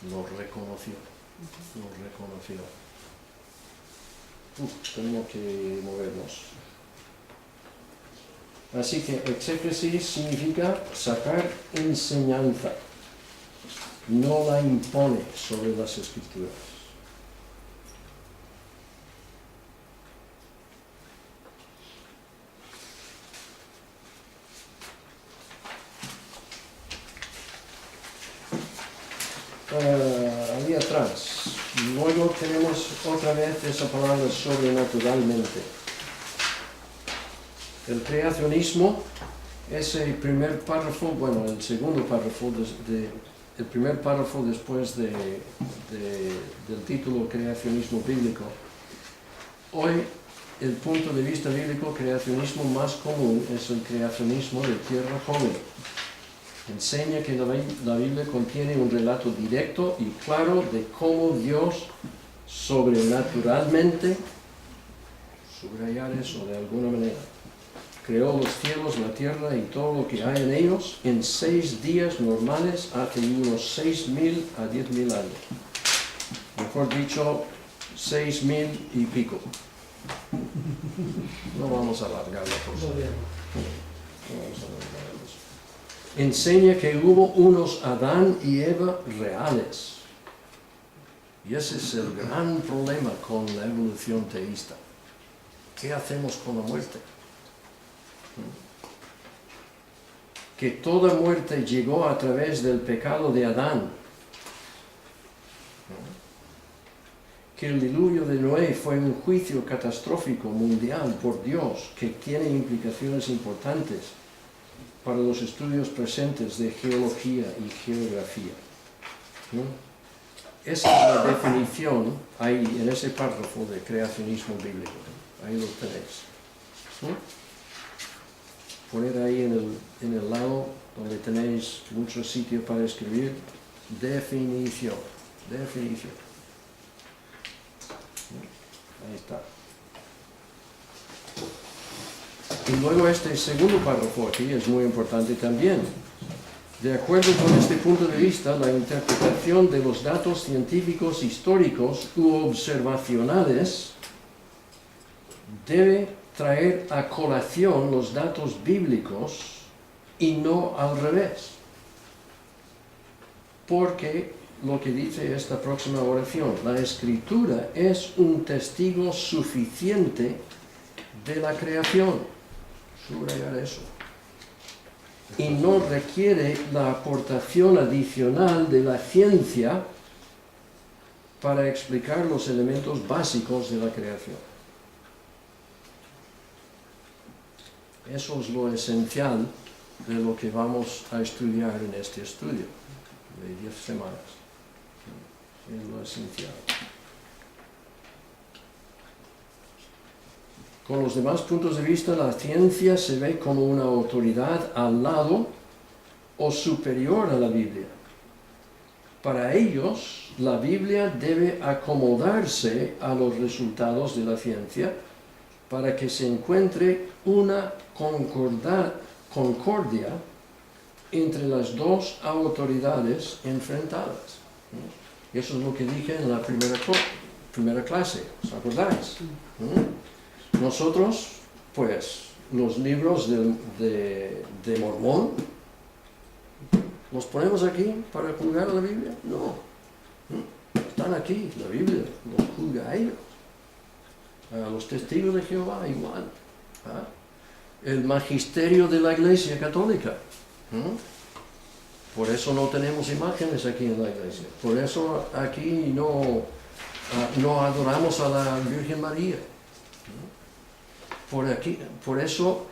Lo reconoció. Tenemos que movernos. Así que exégesis significa sacar enseñanza. No la impone sobre las Escrituras. Ahí atrás. Luego tenemos otra vez esa palabra sobrenaturalmente. El creacionismo, ese primer párrafo, bueno, el segundo párrafo, el primer párrafo después del título creacionismo bíblico. Hoy, el punto de vista bíblico creacionismo más común es el creacionismo de tierra joven. Enseña que la Biblia contiene un relato directo y claro de cómo Dios sobrenaturalmente, subrayar eso de alguna manera, creó los cielos, la tierra y todo lo que hay en ellos en 6 días normales hace unos 6.000 a 10.000 años. Mejor dicho, 6.000 y pico. No vamos a alargar la cosa. Enseña que hubo unos Adán y Eva reales. Y ese es el gran problema con la evolución teísta. ¿Qué hacemos con la muerte? Que toda muerte llegó a través del pecado de Adán. Que el diluvio de Noé fue un juicio catastrófico mundial por Dios que tiene implicaciones importantes para los estudios presentes de geología y geografía. Esa es la definición ahí en ese párrafo de creacionismo bíblico. Ahí lo tenéis. Poner ahí en el lado donde tenéis mucho sitio para escribir definición. Ahí está. Y luego este segundo párrafo aquí es muy importante también. De acuerdo con este punto de vista, la interpretación de los datos científicos históricos u observacionales debe traer a colación los datos bíblicos y no al revés. Porque lo que dice esta próxima oración, la Escritura es un testigo suficiente de la creación. Subrayar eso. Y no requiere la aportación adicional de la ciencia para explicar los elementos básicos de la creación. Eso es lo esencial de lo que vamos a estudiar en este estudio de 10 semanas. Es lo esencial. Con los demás puntos de vista, la ciencia se ve como una autoridad al lado o superior a la Biblia. Para ellos, la Biblia debe acomodarse a los resultados de la ciencia para que se encuentre una concordia entre las dos autoridades enfrentadas. Eso es lo que dije en la primera primera clase, ¿os acordáis? Nosotros, pues, los libros de Mormón, ¿los ponemos aquí para juzgar a la Biblia? No. Están aquí, la Biblia los juzga a ellos. A los testigos de Jehová igual. ¿Ah? El magisterio de la Iglesia Católica. Por eso no tenemos imágenes aquí en la iglesia. Por eso aquí no adoramos a la Virgen María. Por eso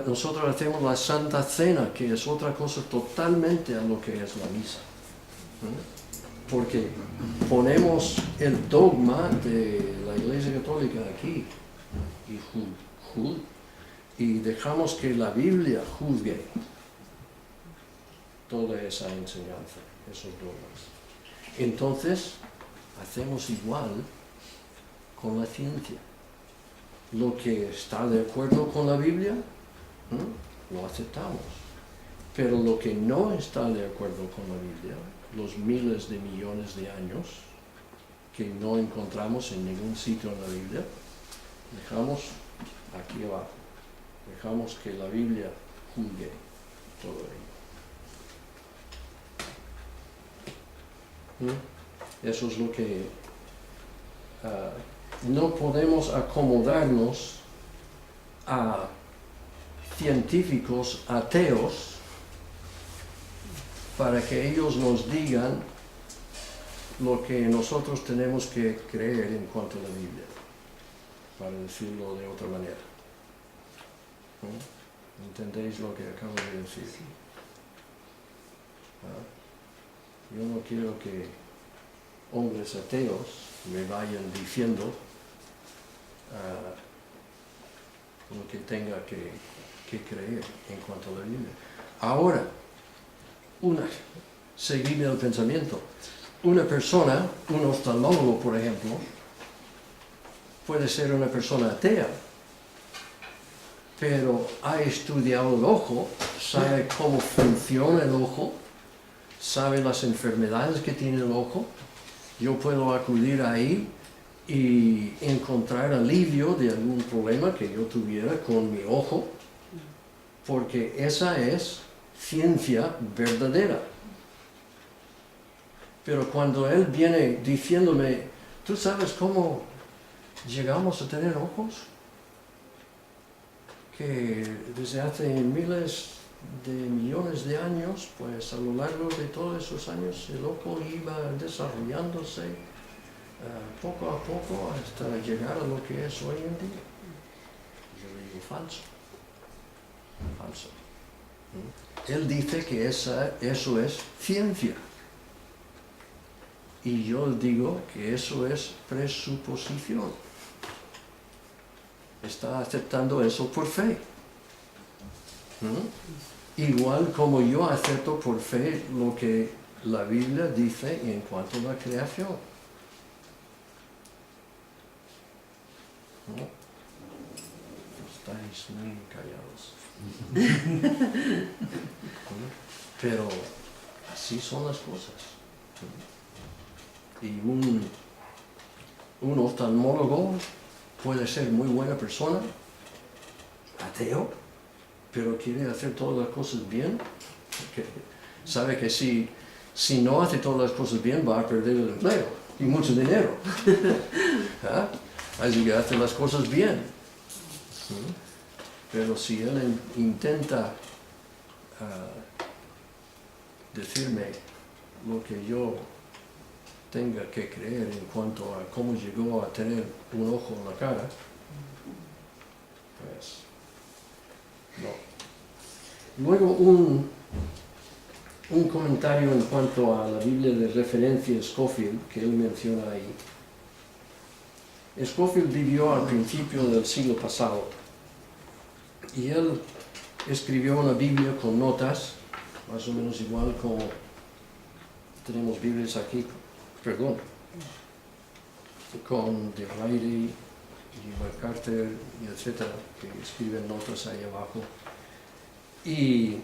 nosotros hacemos la Santa Cena, que es otra cosa totalmente a lo que es la misa. Porque ponemos el dogma de la Iglesia Católica aquí y dejamos que la Biblia juzgue toda esa enseñanza, esos dogmas. Entonces, hacemos igual con la ciencia. Lo que está de acuerdo con la Biblia, lo aceptamos. Pero lo que no está de acuerdo con la Biblia, los miles de millones de años que no encontramos en ningún sitio en la Biblia, dejamos aquí abajo. Dejamos que la Biblia juzgue todo ello. Eso es lo que no podemos acomodarnos a científicos ateos para que ellos nos digan lo que nosotros tenemos que creer en cuanto a la Biblia, para decirlo de otra manera. ¿Entendéis lo que acabo de decir? Yo no quiero que hombres ateos me vayan diciendo lo que tenga que creer en cuanto a la Biblia. Ahora, seguidme el pensamiento. Una persona, un oftalmólogo, por ejemplo, puede ser una persona atea, pero ha estudiado el ojo, sabe cómo funciona el ojo, sabe las enfermedades que tiene el ojo. Yo puedo acudir ahí y encontrar alivio de algún problema que yo tuviera con mi ojo, porque esa es ciencia verdadera. Pero cuando él viene diciéndome, ¿tú sabes cómo llegamos a tener ojos? Que desde hace miles de millones de años, pues a lo largo de todos esos años el ojo iba desarrollándose poco a poco hasta llegar a lo que es hoy en día. Yo digo falso. Falso. Él dice que eso es ciencia. Y yo digo que eso es presuposición. Está aceptando eso por fe. Igual como yo acepto por fe lo que la Biblia dice en cuanto a la creación. Estáis muy callados. Pero así son las cosas. Y un oftalmólogo puede ser muy buena persona, ateo, pero quiere hacer todas las cosas bien, porque sabe que si no hace todas las cosas bien va a perder el empleo y mucho dinero. Así que hace las cosas bien. Pero si él intenta decirme lo que yo tenga que creer en cuanto a cómo llegó a tener un ojo en la cara, pues no. Luego un comentario en cuanto a la Biblia de referencia Scofield, que él menciona ahí. Scofield vivió al principio del siglo pasado y él escribió una Biblia con notas, más o menos igual como tenemos Biblias aquí, con De Riley y MacArthur y etcétera, que escriben notas ahí abajo. Y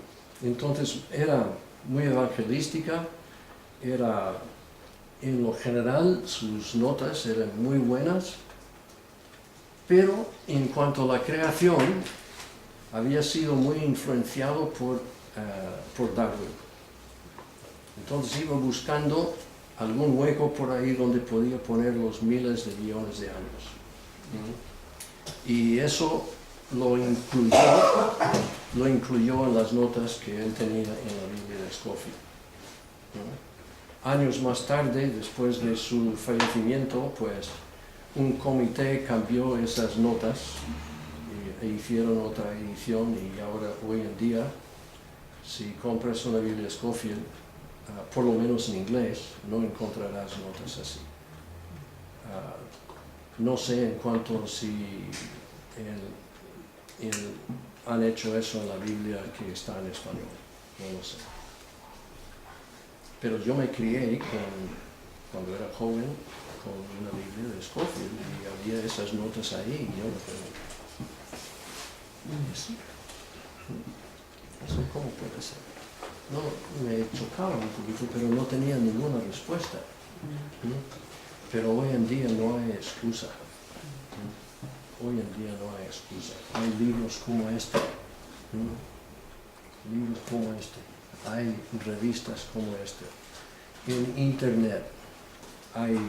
entonces era muy evangelística, era en lo general sus notas eran muy buenas, pero en cuanto a la creación, había sido muy influenciado por Darwin. Entonces iba buscando algún hueco por ahí donde podía poner los miles de millones de años. Y eso lo incluyó en las notas que él tenía en la Biblia de Scofield. Años más tarde, después de su fallecimiento, pues un comité cambió esas notas e hicieron otra edición, y ahora, hoy en día, si compras una Biblia Scofield, por lo menos en inglés, no encontrarás notas así. No sé en cuanto si han hecho eso en la Biblia que está en español, no lo sé. Pero yo me crié cuando era joven con una Biblia de Scofield y había esas notas ahí y yo me pregunté, ¿eso cómo puede ser? No, me chocaba un poquito, pero no tenía ninguna respuesta. Pero hoy en día no hay excusa. Hoy en día no hay excusa. Hay libros como este. Libros como este. Hay revistas como este. En internet hay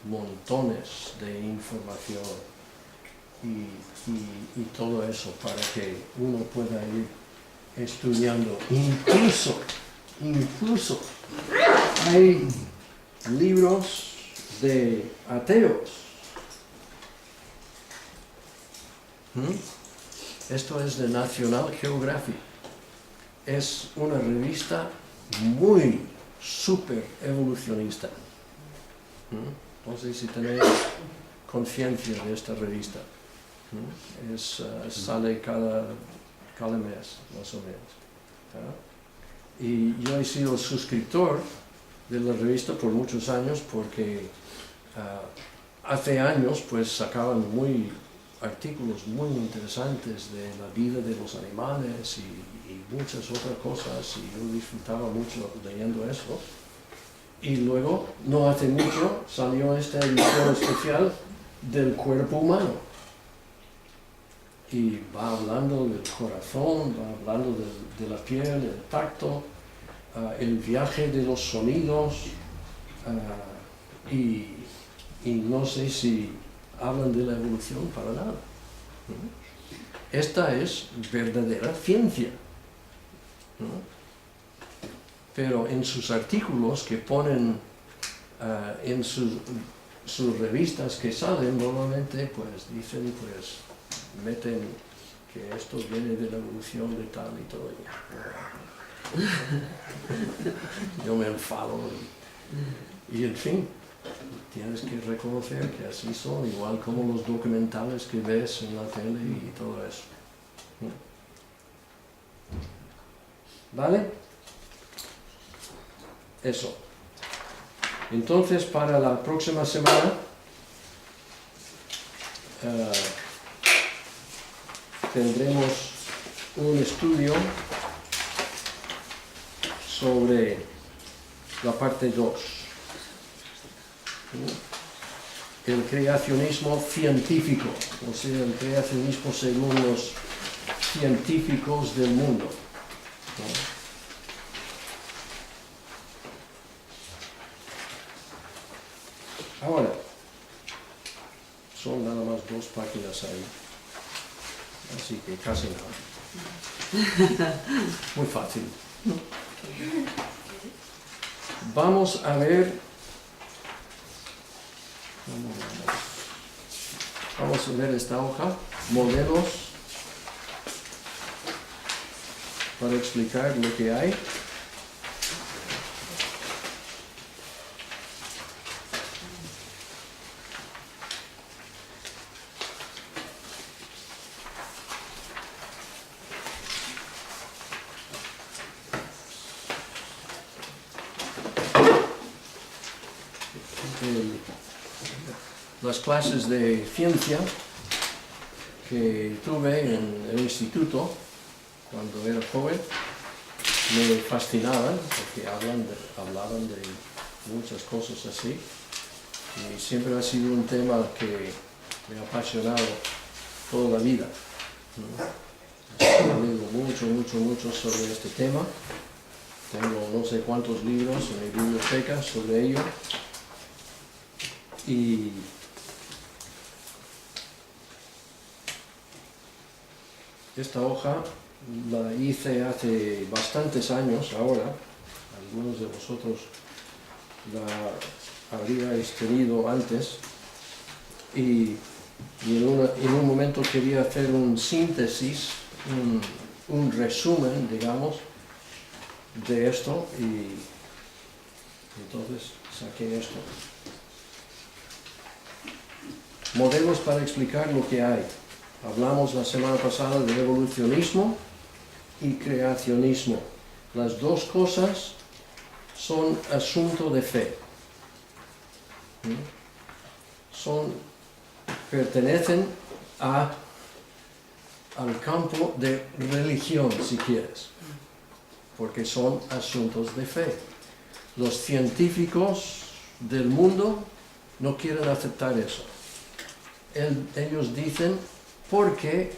montones de información y todo eso para que uno pueda ir estudiando. Incluso hay libros de ateos. Esto es de National Geographic. Es una revista muy súper evolucionista. No sé si tenéis conciencia de esta revista. Sale cada mes, más o menos. Y yo he sido suscriptor de la revista por muchos años porque hace años pues sacaban artículos muy interesantes de la vida de los animales y muchas otras cosas, y yo disfrutaba mucho leyendo eso. Y luego, no hace mucho, salió esta edición especial del cuerpo humano. Y va hablando del corazón, va hablando de la piel, el tacto, el viaje de los sonidos, y no sé si hablan de la evolución para nada. Esta es verdadera ciencia. Pero en sus artículos que ponen en sus revistas que salen, normalmente pues dicen, pues meten que esto viene de la evolución de tal y todo. Yo me enfado y en fin, tienes que reconocer que así son, igual como los documentales que ves en la tele y todo eso. ¿Vale? Eso. Entonces, para la próxima semana tendremos un estudio sobre la parte 2. El creacionismo científico, o sea, el creacionismo según los científicos del mundo. Ahora, son nada más 2 páginas ahí, así que casi nada. Muy fácil. Vamos a ver esta hoja, modelos, para explicar lo que hay. Las clases de ciencia que tuve en el instituto cuando era joven me fascinaban porque hablaban de muchas cosas así. Y siempre ha sido un tema que me ha apasionado toda la vida, ¿no? He leído mucho sobre este tema. Tengo no sé cuántos libros en mi biblioteca sobre ello. Y esta hoja la hice hace bastantes años ahora. Algunos de vosotros la habríais tenido antes. Y en un momento quería hacer un síntesis, un resumen, digamos, de esto, y entonces saqué esto. Modelos para explicar lo que hay. Hablamos la semana pasada de evolucionismo y creacionismo. Las dos cosas son asunto de fe. Pertenecen al campo de religión, si quieres, porque son asuntos de fe. Los científicos del mundo no quieren aceptar eso. Ellos dicen porque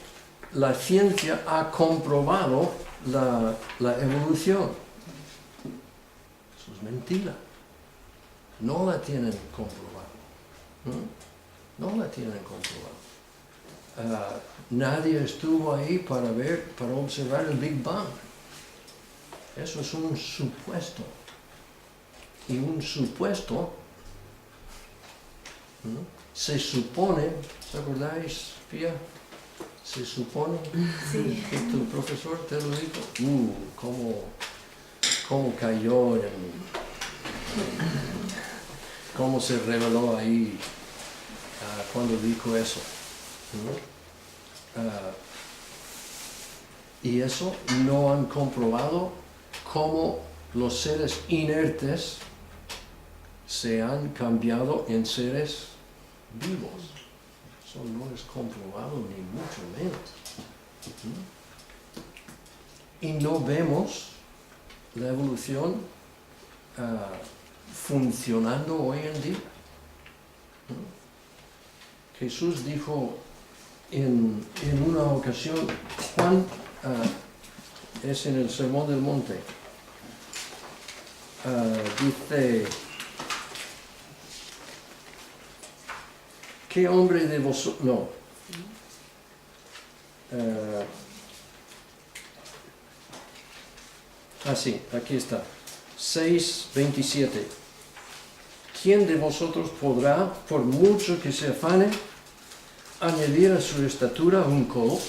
la ciencia ha comprobado la evolución. Eso es mentira. No la tienen comprobado. No la tienen comprobado. Nadie estuvo ahí para observar el Big Bang. Eso es un supuesto. Y un supuesto, se supone, ¿os acordáis, Pía? Se supone que tu profesor te lo dijo. Cómo cayó cómo se reveló ahí cuando dijo eso. Y eso no han comprobado cómo los seres inertes se han cambiado en seres vivos. Eso no es comprobado ni mucho menos. Y no vemos la evolución funcionando hoy en día. Jesús dijo en una ocasión, Juan, es en el Sermón del Monte, dice, ¿qué hombre de vosotros? No. Sí, aquí está. 6:27. ¿Quién de vosotros podrá, por mucho que se afane, añadir a su estatura un codo?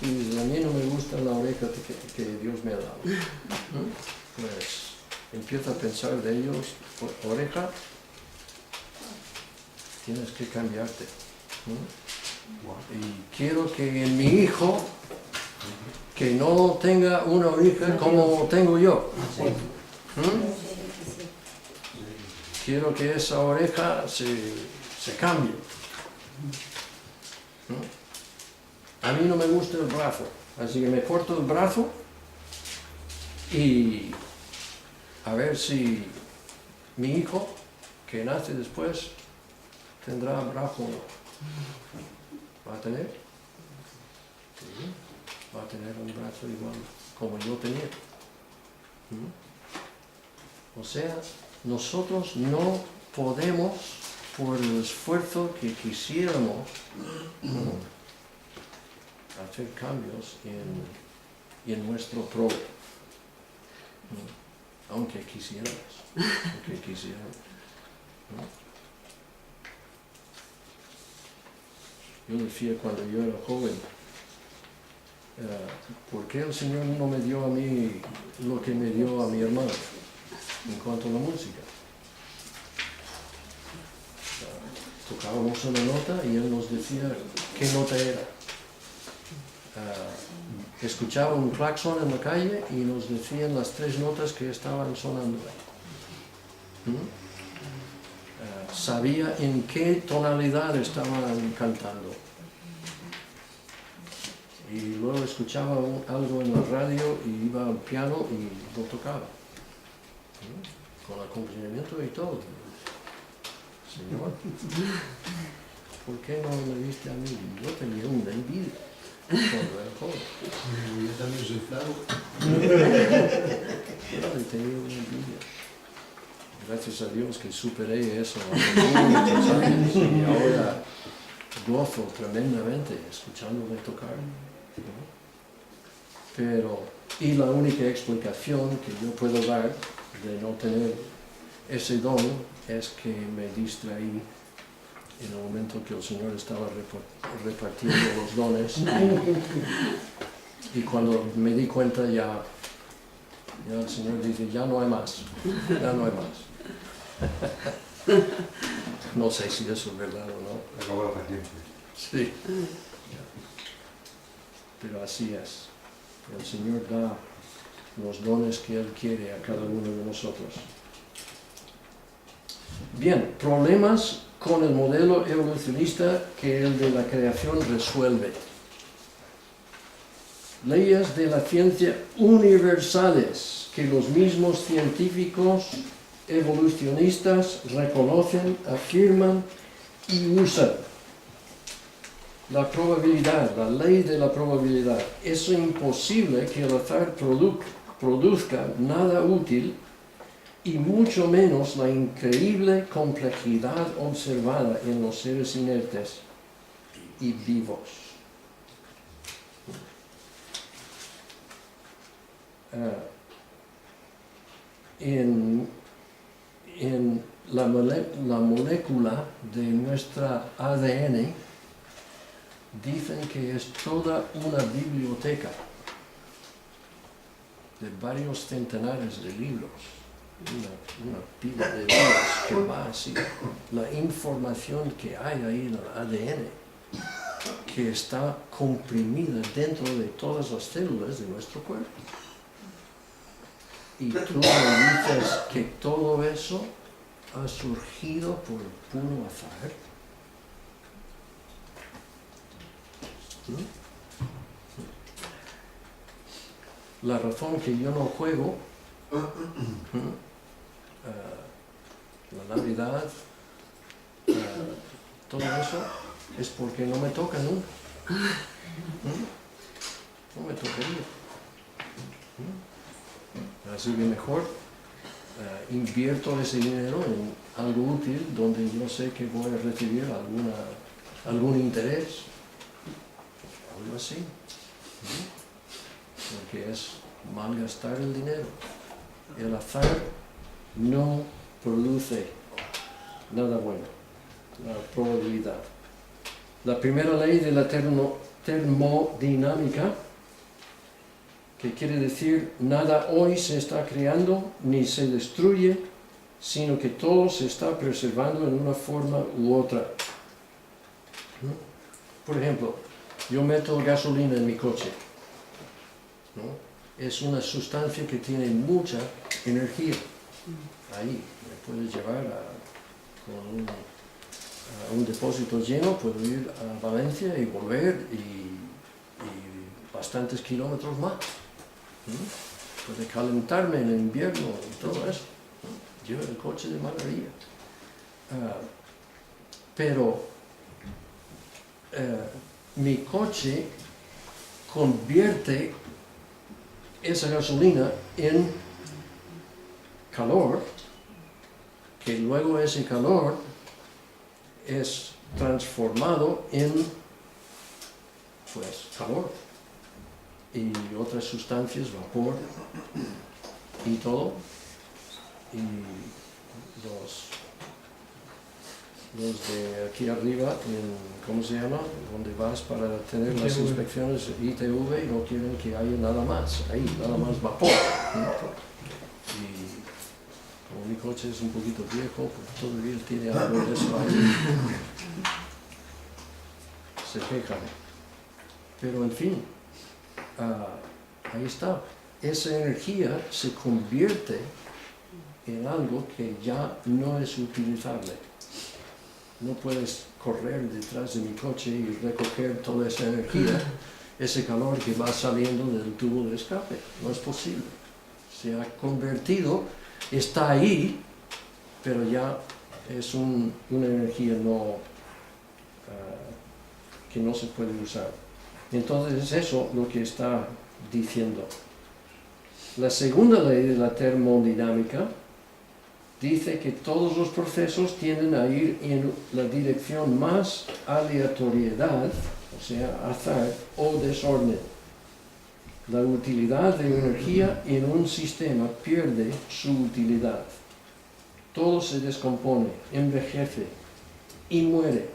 Y dice, a mí no me gusta la oreja que Dios me ha dado. Pues empiezo a pensar de ellos, oreja, tienes que cambiarte. Y quiero que en mi hijo, que no tenga una oreja como tengo yo. Quiero que esa oreja se cambie. A mí no me gusta el brazo, así que me corto el brazo y a ver si mi hijo, que nace después, tendrá brazo o no. ¿Va a tener? Sí. Va a tener un brazo igual como yo tenía. O sea, nosotros no podemos, por el esfuerzo que quisiéramos, hacer cambios en nuestro propio. Aunque quisiéramos. Yo decía cuando yo era joven, ¿por qué el Señor no me dio a mí lo que me dio a mi hermano en cuanto a la música? Tocábamos una nota y Él nos decía qué nota era. Escuchaba un claxon en la calle y nos decían las 3 notas que estaban sonando ahí. Sabía en qué tonalidad estaban cantando. y luego escuchaba algo en la radio y iba al piano y lo tocaba, ¿no? Con acompañamiento y todo. Señor, ¿por qué no me viste a mí? Yo tenía una envidia cuando era joven. Yo también soy flaco. Yo tenía una envidia. Gracias a Dios que superé eso hace muchos años y ahora gozo tremendamente escuchándome tocar, ¿no? Pero, y la única explicación que yo puedo dar de no tener ese don es que me distraí en el momento que el Señor estaba repartiendo los dones y cuando me di cuenta ya el Señor dice, ya no hay más. No sé si eso es verdad o no. Acabó la paciencia. Sí. Pero así es. El Señor da los dones que Él quiere a cada uno de nosotros. Bien, problemas con el modelo evolucionista que el de la creación resuelve. Leyes de la ciencia universales que los mismos científicos evolucionistas reconocen, afirman y usan. La probabilidad, la ley de la probabilidad. Es imposible que el azar produzca nada útil y mucho menos la increíble complejidad observada en los seres inertes y vivos. En la molécula de nuestra ADN dicen que es toda una biblioteca de varios centenares de libros, una pila de libros que va así. La información que hay ahí en el ADN, que está comprimida dentro de todas las células de nuestro cuerpo. Y tú me dices que todo eso ha surgido por puro azar. La razón que yo no juego la Navidad, todo eso, es porque no me toca nunca. No me tocaría. Así que mejor invierto ese dinero en algo útil donde yo sé que voy a recibir algún interés, algo así, porque es malgastar el dinero. El azar no produce nada bueno, la probabilidad. La primera ley de la termodinámica, que quiere decir nada hoy se está creando ni se destruye, sino que todo se está preservando en una forma u otra. Por ejemplo, yo meto gasolina en mi coche, ¿no? Es una sustancia que tiene mucha energía. Ahí me puede llevar con un depósito lleno, puedo ir a Valencia y volver y bastantes kilómetros más. Puede calentarme en el invierno y todo eso. Lleva el coche de maravilla. Pero mi coche convierte esa gasolina en calor, que luego ese calor es transformado en calor y otras sustancias, vapor y todo, y los de aquí arriba, ¿cómo se llama? Donde vas para tener las inspecciones ITV, no quieren que haya nada más, ahí nada más vapor, ¿no? Y como mi coche es un poquito viejo, pues todavía tiene algo de eso ahí. Se quejan. Pero en fin, ahí está. Esa energía se convierte en algo que ya no es utilizable. No puedes correr detrás de mi coche y recoger toda esa energía ese calor que va saliendo del tubo de escape. No es posible. Se ha convertido, está ahí, pero ya es una energía que no se puede usar. Entonces es eso lo que está diciendo. La segunda ley de la termodinámica dice que todos los procesos tienden a ir en la dirección más aleatoriedad, o sea, azar o desorden. La utilidad de energía en un sistema pierde su utilidad. Todo se descompone, envejece y muere.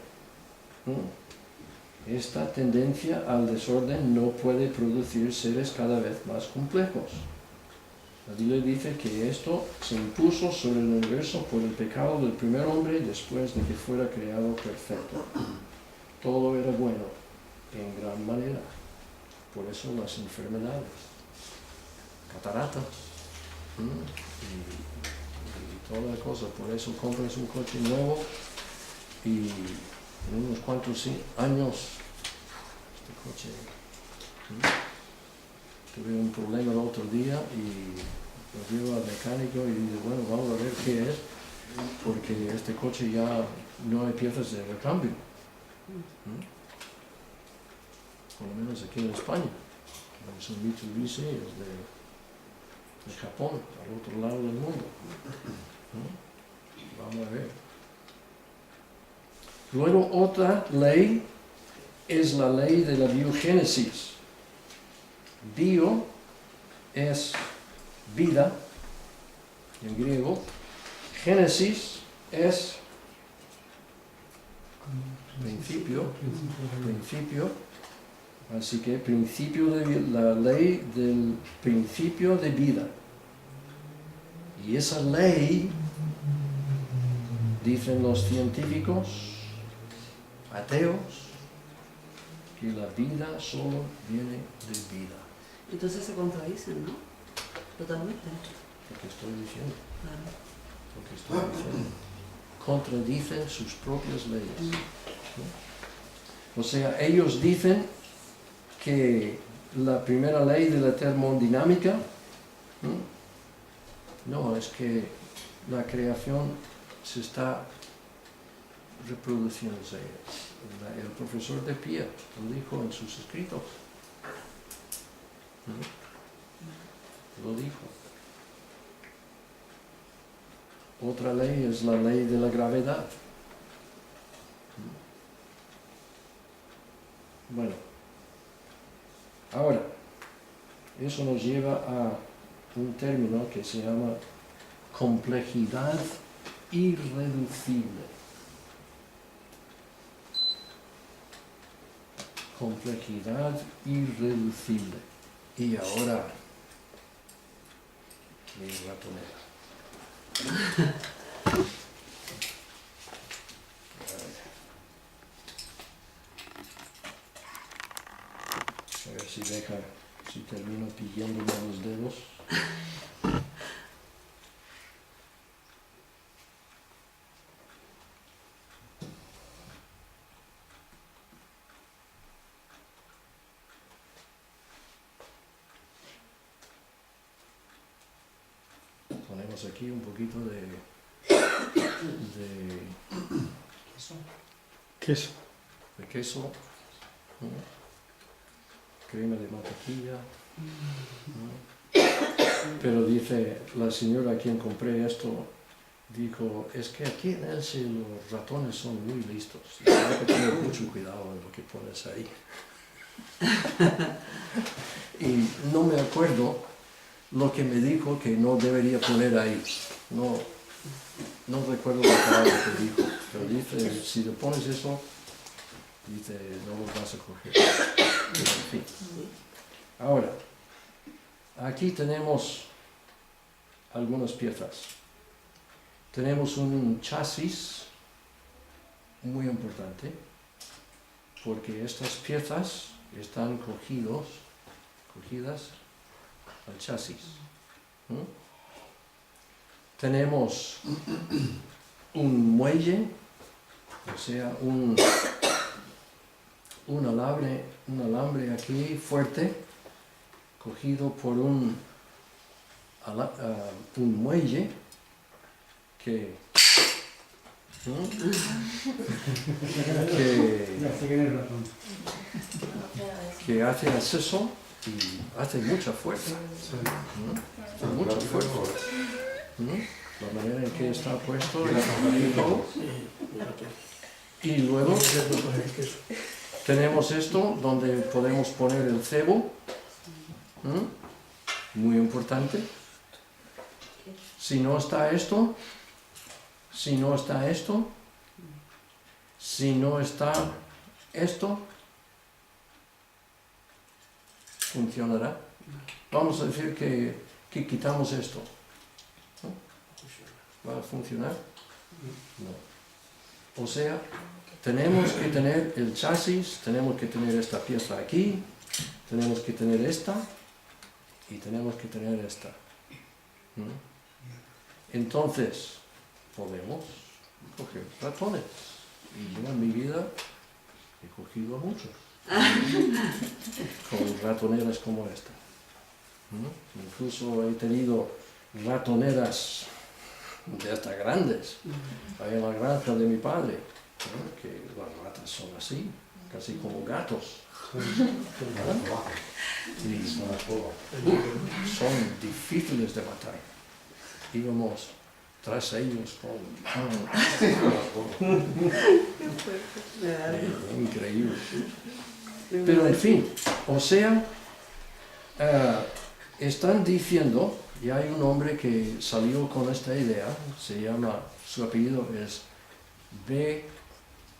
Esta tendencia al desorden no puede producir seres cada vez más complejos. La Biblia dice que esto se impuso sobre el universo por el pecado del primer hombre después de que fuera creado perfecto. Todo era bueno en gran manera. Por eso las enfermedades, cataratas y toda la cosa. Por eso compras un coche nuevo y en unos cuantos años este coche tuve un problema el otro día y lo llevo al mecánico y dice, bueno, vamos a ver qué es, porque este coche ya no hay piezas de recambio. Por lo menos aquí en España. Es un Mitsubishi, es de Japón, al otro lado del mundo. Vamos a ver. Luego otra ley es la ley de la biogénesis. Bio es vida, en griego. Génesis es principio. Así que la ley del principio de vida. Y esa ley, dicen los científicos ateos, que la vida solo viene de vida. Entonces se contradicen, ¿no? Totalmente. Lo que estoy diciendo. Claro. Lo que estoy diciendo. Contradicen sus propias leyes. ¿No? O sea, ellos dicen que la primera ley de la termodinámica, no, es que la creación se está reproduciéndose. El profesor de Pia lo dijo en sus escritos. Lo dijo. Otra ley es la ley de la gravedad. Bueno, ahora, eso nos lleva a un término que se llama complejidad irreducible. Complejidad irreducible. Y ahora, mi ratonera. A ver si termino pillándome los dedos. Ponemos aquí un poquito de Queso. de queso, ¿no? Crema de mantequilla, ¿no? Pero dice la señora a quien compré esto, dijo, es que aquí en Elche los ratones son muy listos, y hay que tener mucho cuidado en lo que pones ahí. Y no me acuerdo lo que me dijo que no debería poner ahí. No recuerdo la palabra que dijo, pero dice, si le pones eso, dice, no los vas a coger. Pero, en fin. Ahora, aquí tenemos algunas piezas. Tenemos un chasis muy importante, porque estas piezas están cogidas al chasis. Tenemos un muelle, o sea, un alambre aquí fuerte, cogido por un muelle que hace acceso y hace mucha fuerza. Hace mucha fuerza. La manera en que está puesto y todo. Y luego tenemos esto donde podemos poner el cebo. Muy importante. Si no está esto, si no está esto, si no está esto, funcionará. Vamos a decir que quitamos esto. ¿Va a funcionar? No. O sea, tenemos que tener el chasis, tenemos que tener esta pieza aquí, tenemos que tener esta y tenemos que tener esta. Entonces, podemos coger ratones. Y yo en mi vida he cogido a muchos. Con ratoneras como esta. Incluso he tenido ratoneras de hasta grandes. Hay en la granja de mi padre, que las ratas son así, casi como gatos. Y son difíciles de matar. Íbamos tras ellos con... increíble. Pero en fin, o sea, están diciendo, y hay un hombre que salió con esta idea, se llama, su apellido es B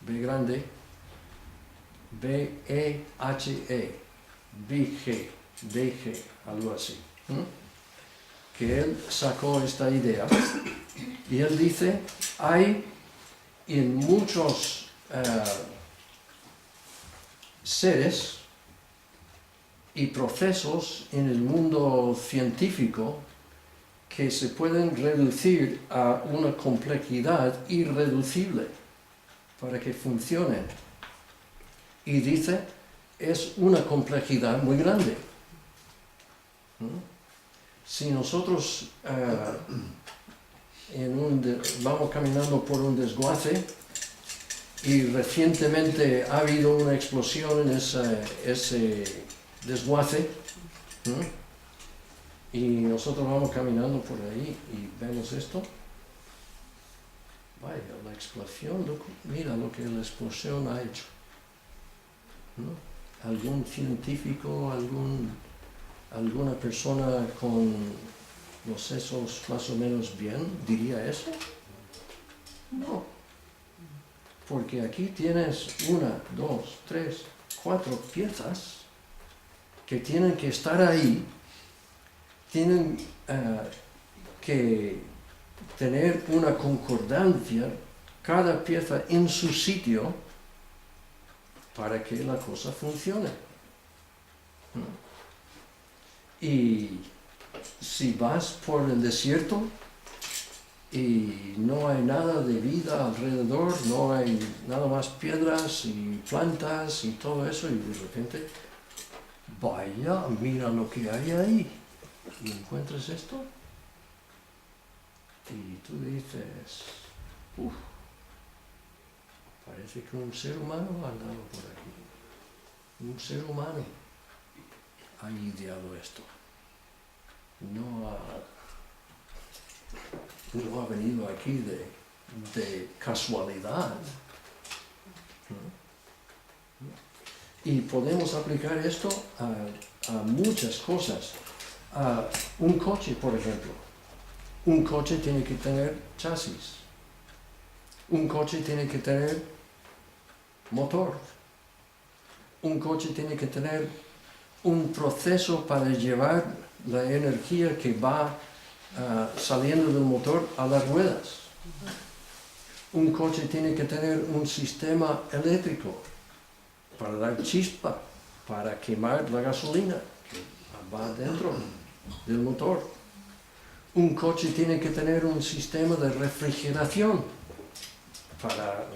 grande, B-E-H-E, BG, algo así. Que él sacó esta idea y él dice, hay en muchos seres y procesos en el mundo científico que se pueden reducir a una complejidad irreducible para que funcionen. Y dice, es una complejidad muy grande. Si nosotros vamos caminando por un desguace y recientemente ha habido una explosión en ese desguace, y nosotros vamos caminando por ahí y vemos esto, vaya, la explosión, mira lo que la explosión ha hecho. Algún científico, alguna persona con los sesos más o menos bien diría eso. No, porque aquí tienes 1, 2, 3, 4 piezas que tienen que estar ahí, tienen que tener una concordancia, cada pieza en su sitio, para que la cosa funcione. Y si vas por el desierto y no hay nada de vida alrededor, no hay nada más piedras y plantas y todo eso, y de repente, vaya, mira lo que hay ahí, y encuentras esto, y tú dices, uff, parece que un ser humano ha andado por aquí. Un ser humano ha ideado esto. No ha venido aquí de casualidad. Y podemos aplicar esto a muchas cosas. A un coche, por ejemplo. Un coche tiene que tener chasis. Un coche tiene que tener motor. Un coche tiene que tener un proceso para llevar la energía que va saliendo del motor a las ruedas. Un coche tiene que tener un sistema eléctrico para dar chispa, para quemar la gasolina que va dentro del motor. Un coche tiene que tener un sistema de refrigeración para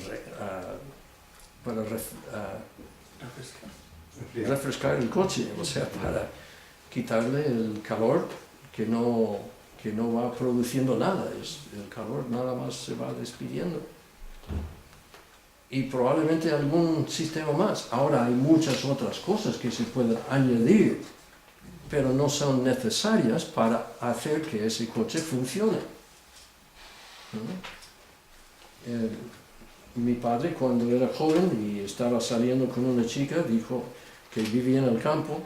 refrescar el coche, o sea, para quitarle el calor que no va produciendo nada, el calor nada más se va despidiendo. Y probablemente algún sistema más. Ahora hay muchas otras cosas que se pueden añadir, pero no son necesarias para hacer que ese coche funcione. Mi padre, cuando era joven y estaba saliendo con una chica, dijo que vivía en el campo,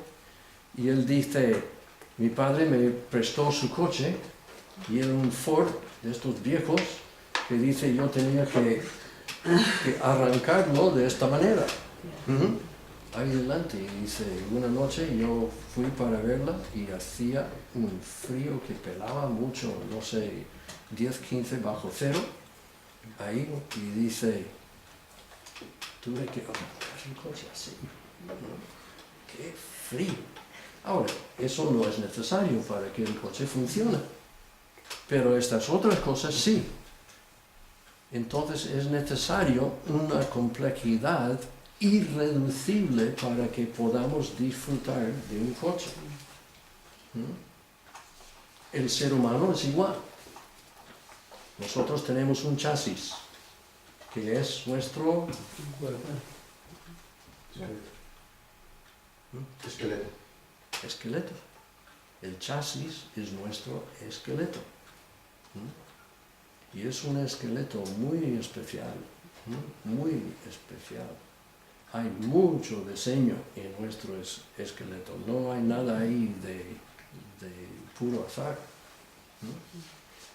y él dice, mi padre me prestó su coche, y era un Ford de estos viejos, que dice yo tenía que arrancarlo de esta manera. Ahí delante, y dice, una noche yo fui para verla y hacía un frío que pelaba mucho, no sé, 10, 15 bajo cero, ahí, y dice, tuve que arrancar el coche así, qué frío. Ahora, eso no es necesario para que el coche funcione, pero estas otras cosas sí. Entonces es necesario una complejidad irreducible para que podamos disfrutar de un coche. El ser humano es igual. Nosotros tenemos un chasis, que es nuestro esqueleto. El chasis es nuestro esqueleto. Y es un esqueleto muy especial, muy especial. Hay mucho diseño en nuestro esqueleto, no hay nada ahí de puro azar.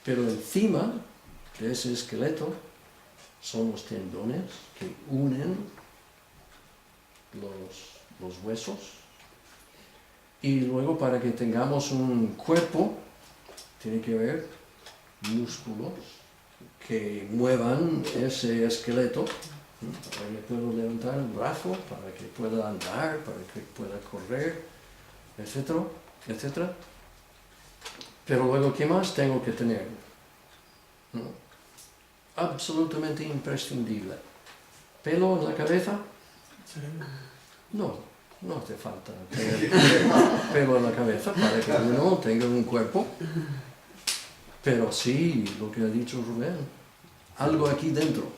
Pero encima de ese esqueleto son los tendones que unen los huesos. Y luego, para que tengamos un cuerpo, tiene que haber músculos que muevan ese esqueleto, para que pueda levantar el brazo, para que pueda andar, para que pueda correr, etcétera, etcétera. Pero luego, ¿qué más tengo que tener? Absolutamente imprescindible. ¿Pelo en la cabeza? No hace falta tener pelo en la cabeza para que uno tenga un cuerpo. Pero sí, lo que ha dicho Rubén, algo aquí dentro,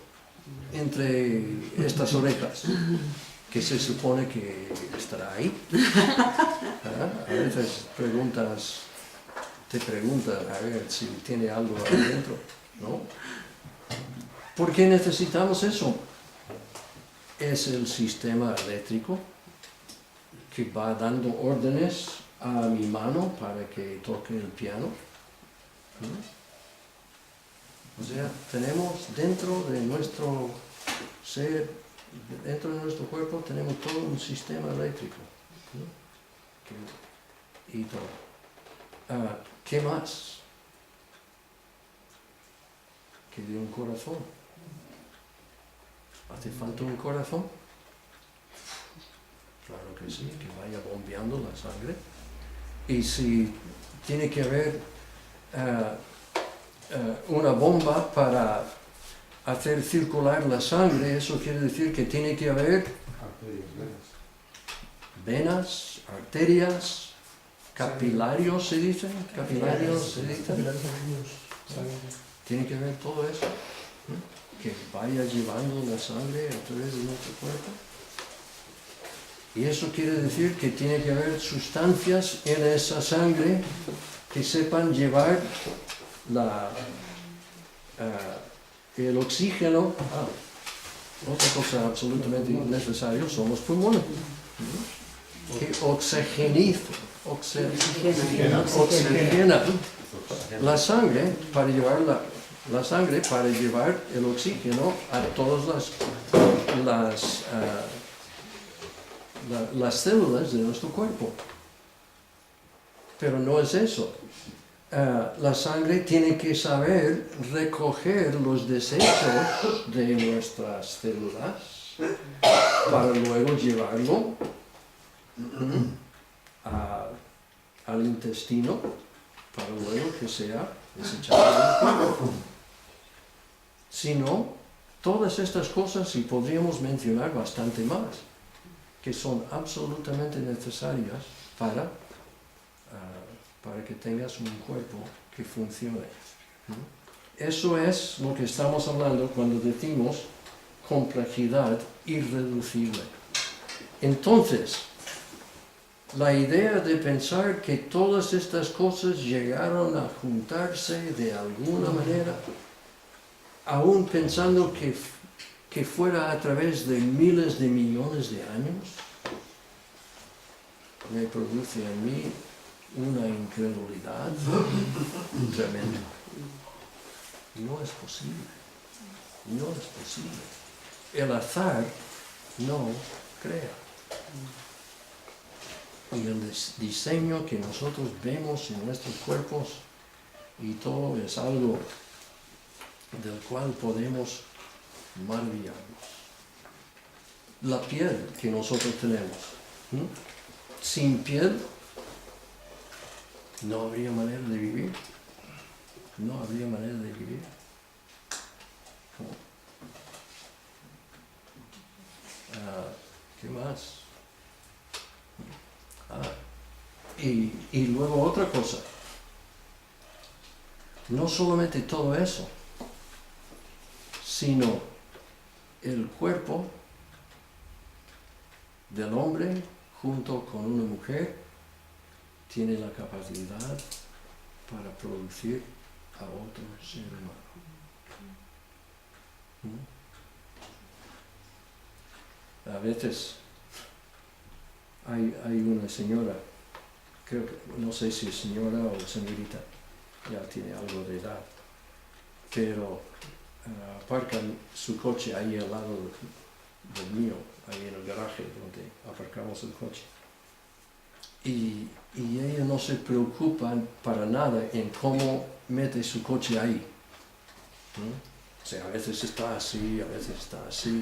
entre estas orejas, que se supone que estará ahí. A veces te preguntas a ver si tiene algo ahí dentro, ¿no? ¿Por qué necesitamos eso? Es el sistema eléctrico que va dando órdenes a mi mano para que toque el piano. O sea, tenemos dentro de nuestro ser, dentro de nuestro cuerpo, tenemos todo un sistema eléctrico. Y todo. ¿Qué más? Que de un corazón. ¿Hace falta un corazón? Claro que sí, que vaya bombeando la sangre. Y si tiene que haber una bomba para hacer circular la sangre, eso quiere decir que tiene que haber venas, arterias, capilarios se dice, tiene que haber todo eso, que vaya llevando la sangre a través de nuestro cuerpo. Y eso quiere decir que tiene que haber sustancias en esa sangre que sepan llevar el oxígeno. Otra cosa absolutamente necesaria son los pulmones, que oxigena la sangre para llevar el oxígeno a todas las células de nuestro cuerpo. Pero no es eso. La sangre tiene que saber recoger los desechos de nuestras células para luego llevarlo al intestino para luego que sea desechado del cuerpo. Si no, todas estas cosas, y podríamos mencionar bastante más, que son absolutamente necesarias para que tengas un cuerpo que funcione. Eso es lo que estamos hablando cuando decimos complejidad irreducible. Entonces, la idea de pensar que todas estas cosas llegaron a juntarse de alguna manera, aún pensando que fuera a través de miles de millones de años, me produce en mí una incredulidad tremenda. No es posible. No es posible. El azar no crea. Y el diseño que nosotros vemos en nuestros cuerpos y todo es algo del cual podemos maravillarnos. La piel que nosotros tenemos, sin piel no habría manera de vivir. No habría manera de vivir. ¿Qué más? Y luego otra cosa. No solamente todo eso, sino el cuerpo del hombre junto con una mujer tiene la capacidad para producir a otro ser humano. A veces hay una señora, creo que, no sé si es señora o señorita, ya tiene algo de edad, pero aparcan su coche ahí al lado del mío, ahí en el garaje donde aparcamos el coche. Y ella no se preocupa para nada en cómo mete su coche ahí. O sea, a veces está así, a veces está así.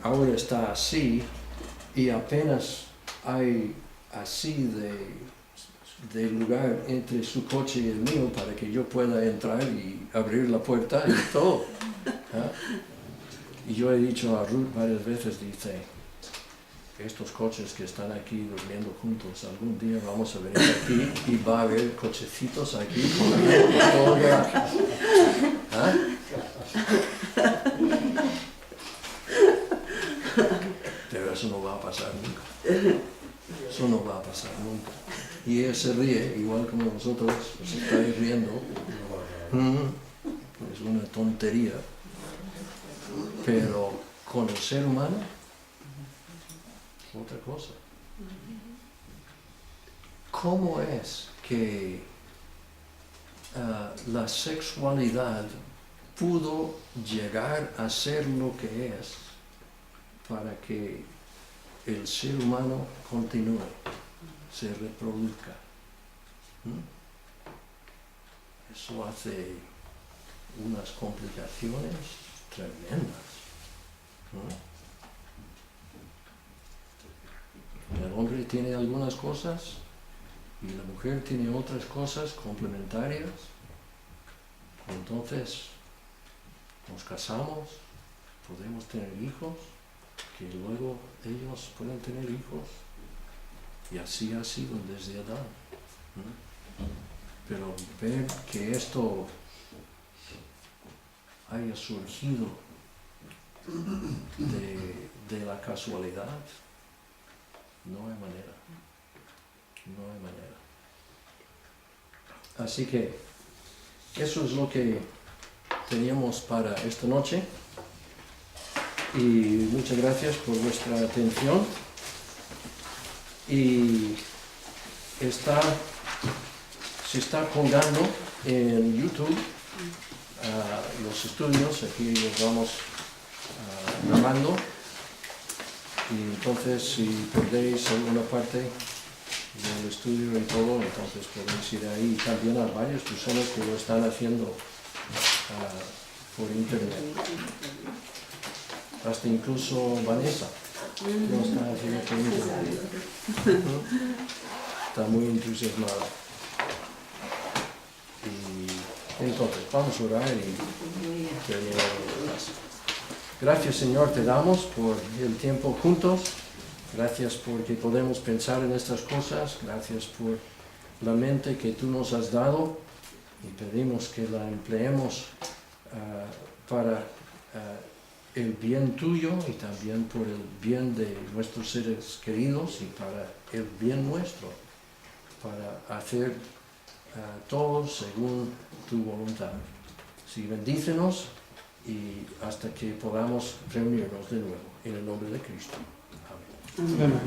Ahora está así y apenas hay así de lugar entre su coche y el mío para que yo pueda entrar y abrir la puerta y todo. Y yo he dicho a Ruth varias veces, dice, estos coches que están aquí durmiendo juntos, algún día vamos a venir aquí y va a haber cochecitos aquí por todo el garaje. Pero eso no va a pasar nunca. Eso no va a pasar nunca. Y ella se ríe, igual como vosotros os estáis riendo. Es una tontería. Pero con el ser humano, otra cosa. ¿Cómo es que la sexualidad pudo llegar a ser lo que es para que el ser humano continúe, se reproduzca? Eso hace unas complicaciones tremendas. El hombre tiene algunas cosas y la mujer tiene otras cosas complementarias. Entonces nos casamos, podemos tener hijos, que luego ellos pueden tener hijos, y así ha sido desde Adán. Pero ver que esto haya surgido de la casualidad, no hay manera. No hay manera. Así que eso es lo que teníamos para esta noche. Y muchas gracias por vuestra atención. Y se está colgando en YouTube los estudios. Aquí los vamos grabando. Y entonces, si perdéis alguna parte del estudio y todo, entonces podéis ir ahí. También hay varias personas que lo están haciendo por internet. Hasta incluso Vanessa lo está haciendo por internet. Está muy entusiasmada. Y entonces, vamos a orar y terminar la clase. Gracias, Señor, te damos por el tiempo juntos Gracias porque podemos pensar en estas cosas, gracias por la mente que tú nos has dado y pedimos que la empleemos para el bien tuyo y también por el bien de nuestros seres queridos y para el bien nuestro, para hacer todo según tu voluntad. Sí, bendícenos y hasta que podamos reunirnos de nuevo en el nombre de Cristo. Amén. Amén.